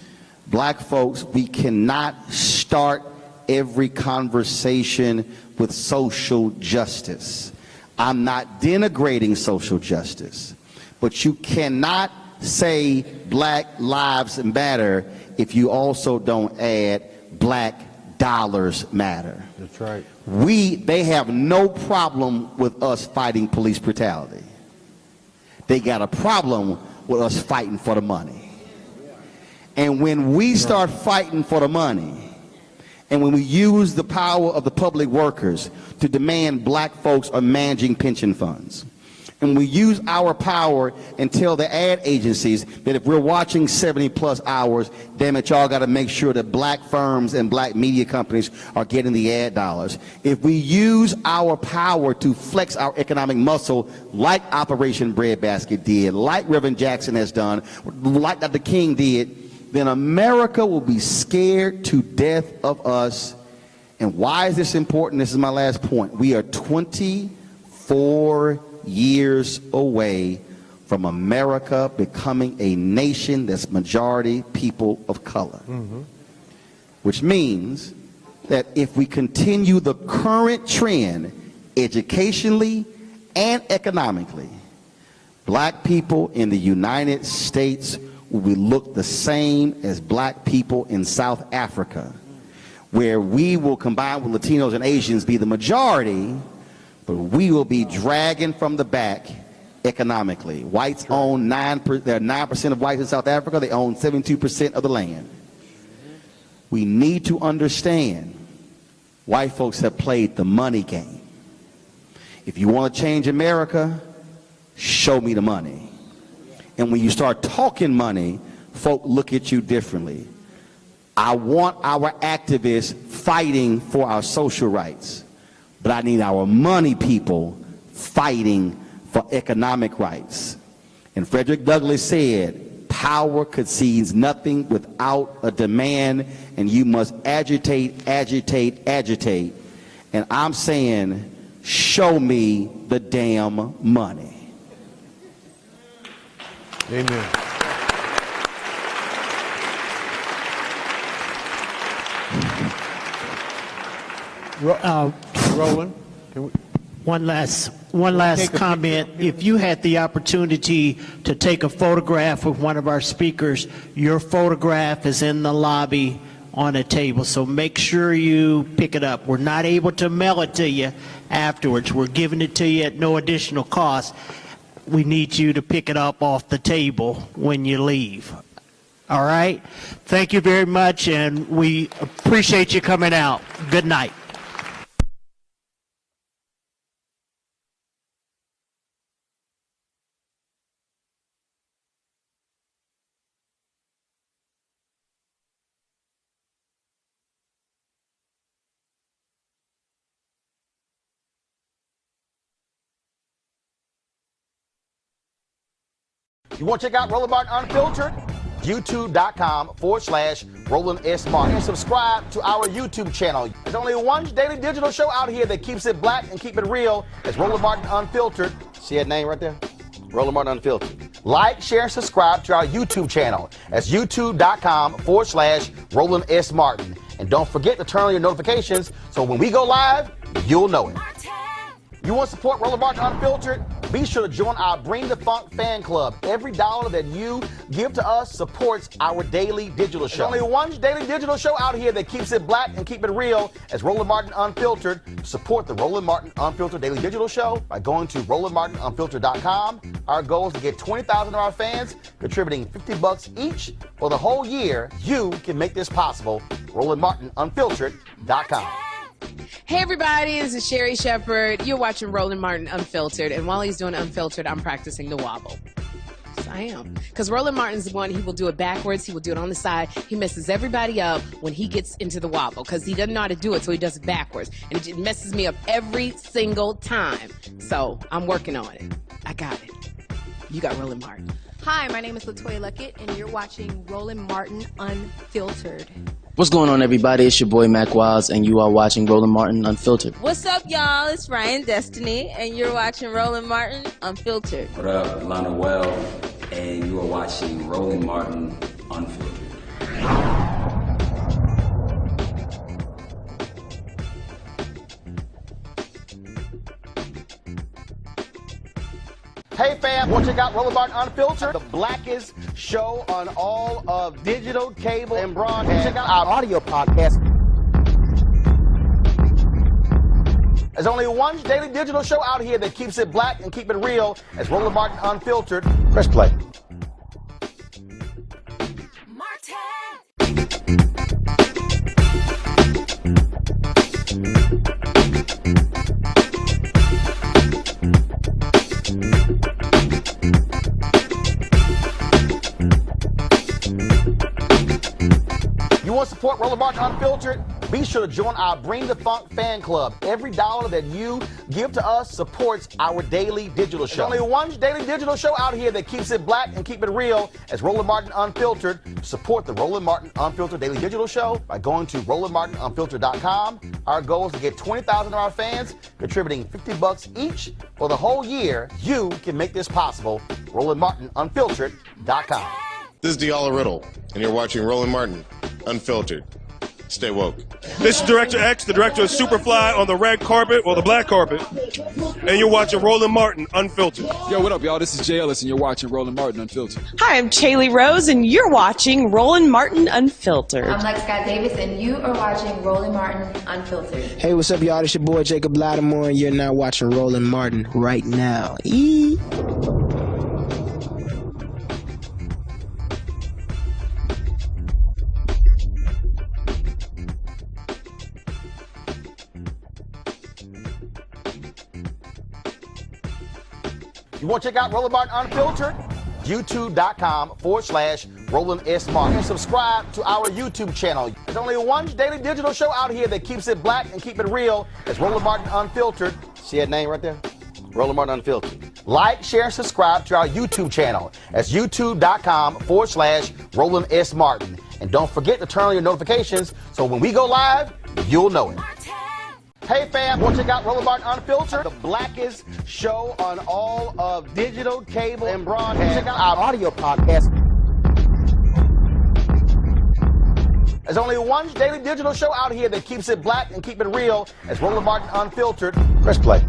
black folks, we cannot start every conversation with social justice. I'm not denigrating social justice, but you cannot say Black Lives Matter if you also don't add Black dollars matter.
That's right.
They have no problem with us fighting police brutality. They got a problem with us fighting for the money. And when we start fighting for the money, and when we use the power of the public workers to demand black folks are managing pension funds, and we use our power and tell the ad agencies that if we're watching 70+ hours, damn it, y'all got to make sure that black firms and black media companies are getting the ad dollars. If we use our power to flex our economic muscle like Operation Breadbasket did, like Reverend Jackson has done, like Dr. King did, then America will be scared to death of us. And why is this important? This is my last point. We are 24 years away from America becoming a nation that's majority people of color. Which means that if we continue the current trend educationally and economically, black people in the United States will look the same as black people in South Africa, where we will combine with Latinos and Asians be the majority, but we will be dragging from the back economically. Whites own 9%, there are 9% of whites in South Africa, they own 72% of the land. We need to understand white folks have played the money game. If you want to change America, show me the money. And when you start talking money, folk look at you differently. I want our activists fighting for our social rights, but I need our money people fighting for economic rights. And Frederick Douglass said, power concedes nothing without a demand, and you must agitate, agitate, agitate. And I'm saying, show me the damn money.
Amen. Roland, can we?
One last comment. If you had the opportunity to take a photograph with one of our speakers, your photograph is in the lobby on a table, so make sure you pick it up. We're not able to mail it to you afterwards. We're giving it to you at no additional cost. We need you to pick it up off the table when you leave. All right? Thank you very much, and we appreciate you coming out. Good night.
You want to check out Roland Martin Unfiltered? youtube.com/Roland S. Martin. And subscribe to our YouTube channel. There's only one daily digital show out here that keeps it black and keep it real. It's Roland Martin Unfiltered. See that name right there? Roland Martin Unfiltered. Like, share, and subscribe to our YouTube channel. That's youtube.com/Roland S. Martin. And don't forget to turn on your notifications so when we go live, you'll know it. You want to support Roland Martin Unfiltered? Be sure to join our Bring the Funk fan club. Every dollar that you give to us supports our daily digital show. There's only one daily digital show out here that keeps it black and keep it real. It's Roland Martin Unfiltered. Support the Roland Martin Unfiltered daily digital show by going to RolandMartinUnfiltered.com. Our goal is to get 20,000 of our fans contributing $50 each for the whole year. You can make this possible. RolandMartinUnfiltered.com.
Hey everybody, this is Sherry Shepherd. You're watching Roland Martin Unfiltered, and while he's doing Unfiltered, I'm practicing the wobble. Yes, I am. Because Roland Martin's the one, he will do it backwards, he will do it on the side. He messes everybody up when he gets into the wobble, because he doesn't know how to do it, so he does it backwards. And it messes me up every single time. So I'm working on it. I got it. You got Roland Martin.
Hi, my name is LaToya Luckett, and you're watching Roland Martin Unfiltered.
What's going on, everybody? It's your boy Mac Wiles, and you are watching Roland Martin Unfiltered.
What's up, y'all? It's Ryan Destiny, and you're watching Roland Martin Unfiltered.
What up, Lana Weld, and you are watching Roland Martin Unfiltered.
Hey fam, want to check out Roland Martin Unfiltered? The blackest show on all of digital, cable, and broadcast. Check out our audio podcast. There's only one daily digital show out here that keeps it black and keep it real. It's Roland Martin Unfiltered. Press play. You want to support Roland Martin Unfiltered? Be sure to join our Bring the Funk fan club. Every dollar that you give to us supports our daily digital show. There's only one daily digital show out here that keeps it black and keep it real. It's Roland Martin Unfiltered. Support the Roland Martin Unfiltered daily digital show by going to RolandMartinUnfiltered.com. Our goal is to get 20,000 of our fans contributing $50 each for the whole year. You can make this possible. RolandMartinUnfiltered.com.
This is Diala Riddle, and you're watching Roland Martin Unfiltered. Stay woke.
This is Director X, the director of Superfly on the red carpet, or the black carpet, and you're watching Roland Martin Unfiltered.
Yo, what up, y'all? This is Jay Ellis, and you're watching Roland Martin Unfiltered.
Hi, I'm Chaley Rose, and you're watching Roland Martin Unfiltered.
I'm Lex Scott Davis, and you are watching Roland Martin Unfiltered.
Hey, what's up, y'all? It's your boy Jacob Lattimore, and you're now watching Roland Martin right now.
You want to check out Roland Martin Unfiltered? youtube.com/Roland S. Martin. And subscribe to our YouTube channel. There's only one daily digital show out here that keeps it black and keep it real. It's Roland Martin Unfiltered. See that name right there? Roland Martin Unfiltered. Like, share, and subscribe to our YouTube channel. That's youtube.com/Roland S. Martin. And don't forget to turn on your notifications so when we go live, you'll know it. Hey fam, want to check out Roland Martin Unfiltered? The blackest show on all of digital, cable, and broadcast. Check out our audio podcast. There's only one daily digital show out here that keeps it black and keep it real. It's Roland Martin Unfiltered. Press play.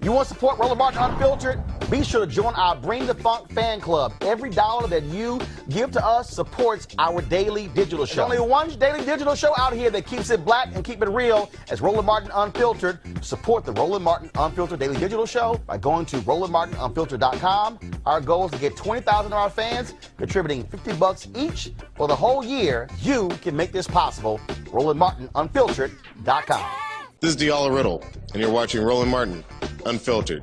You want to support Roland Martin Unfiltered? Be sure to join our Bring the Funk fan club. Every dollar that you give to us supports our daily digital show. There's only one daily digital show out here that keeps it black and keep it real as Roland Martin Unfiltered. Support the Roland Martin Unfiltered daily digital show by going to RolandMartinUnfiltered.com. Our goal is to get 20,000 of our fans contributing $50 each for the whole year. You can make this possible. RolandMartinUnfiltered.com.
This is Diala Riddle, and you're watching Roland Martin Unfiltered.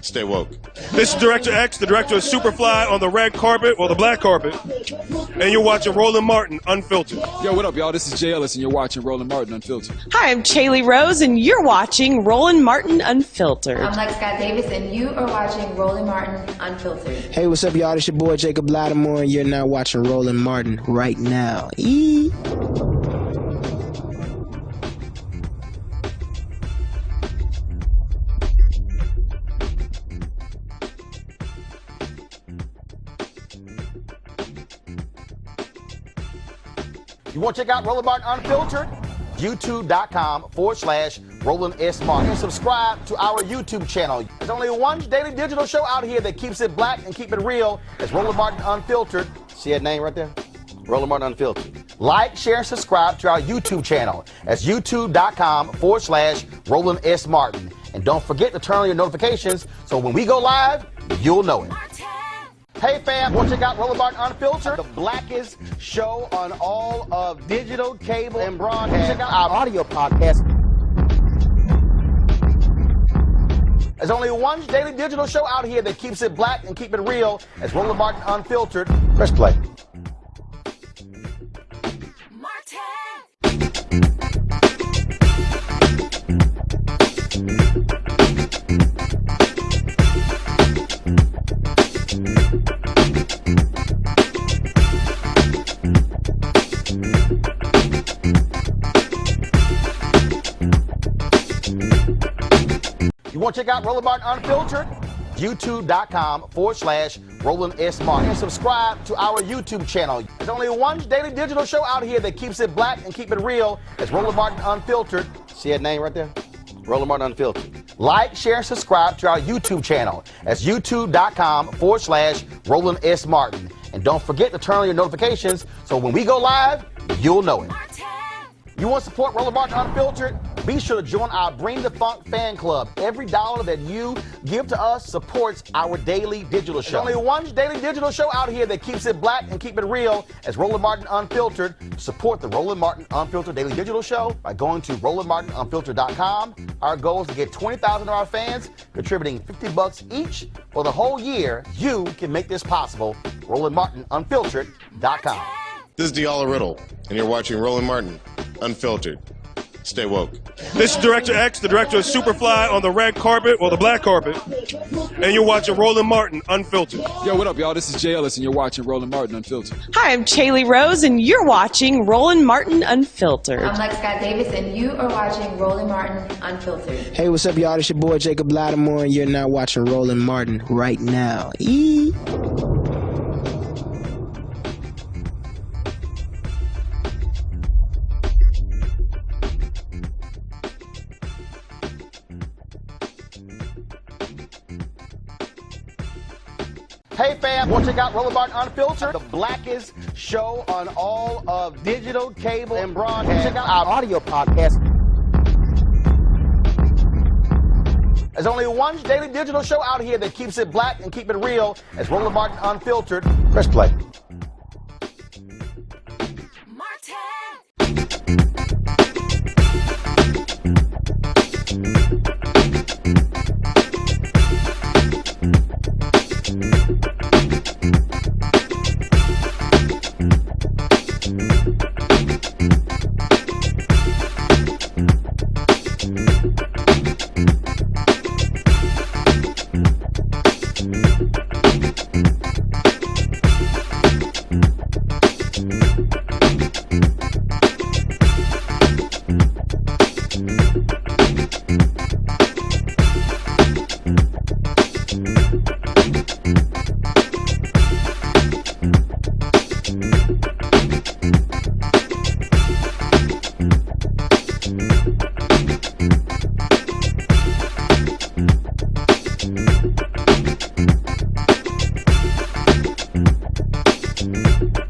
Stay woke.
This is Director X, the director of Superfly on the red carpet, or the black carpet, and you're watching Roland Martin Unfiltered.
Yo, what up, y'all? This is Jay Ellis, and you're watching Roland Martin Unfiltered.
Hi, I'm Chaley Rose, and you're watching Roland Martin Unfiltered.
I'm Lex Scott Davis, and you are watching Roland Martin Unfiltered.
Hey, what's up, y'all? It's your boy Jacob Lattimore, and you're now watching Roland Martin right now.
You want to check out Roland Martin Unfiltered? YouTube.com/Roland S. Martin. And subscribe to our YouTube channel. There's only one daily digital show out here that keeps it black and keep it real. It's Roland Martin Unfiltered. See that name right there? Roland Martin Unfiltered. Like, share, and subscribe to our YouTube channel. That's YouTube.com/Roland S. Martin. And don't forget to turn on your notifications so when we go live, you'll know it. Hey fam, want to check out Roland Martin Unfiltered? The blackest show on all of digital, cable, and broadcast. Check out our audio podcast. There's only one daily digital show out here that keeps it black and keep it real. It's Roland Martin Unfiltered. Press play. You want to check out Roland Martin Unfiltered? YouTube.com/Roland S. Martin. And subscribe to our YouTube channel. There's only one daily digital show out here that keeps it black and keep it real. It's Roland Martin Unfiltered. See that name right there? Roland Martin Unfiltered. Like, share, and subscribe to our YouTube channel. That's YouTube.com/Roland S. Martin. And don't forget to turn on your notifications so when we go live, you'll know it. You want to support Roland Martin Unfiltered? Be sure to join our Bring the Funk fan club. Every dollar that you give to us supports our daily digital show. There's only one daily digital show out here that keeps it black and keep it real as Roland Martin Unfiltered. Support the Roland Martin Unfiltered daily digital show by going to RolandMartinUnfiltered.com. Our goal is to get 20,000 of our fans contributing $50 each for the whole year. You can make this possible. RolandMartinUnfiltered.com.
This is Diala Riddle, and you're watching Roland Martin Unfiltered. Stay woke.
This is Director X, the director of Superfly on the red carpet, or the black carpet, and you're watching Roland Martin Unfiltered.
Yo, what up, y'all? This is Jay Ellis, and you're watching Roland Martin Unfiltered.
Hi, I'm Chaley Rose, and you're watching Roland Martin Unfiltered.
I'm Lex Scott Davis, and you are watching Roland Martin Unfiltered.
Hey, what's up, y'all? It's your boy Jacob Lattimore, and you're now watching Roland Martin right now.
Hey fam, want to check out Roland Martin Unfiltered? The blackest show on all of digital, cable, and broadcast. Check out our audio podcast. There's only one daily digital show out here that keeps it black and keep it real. It's Roland Martin Unfiltered. Press play.
Unfiltered.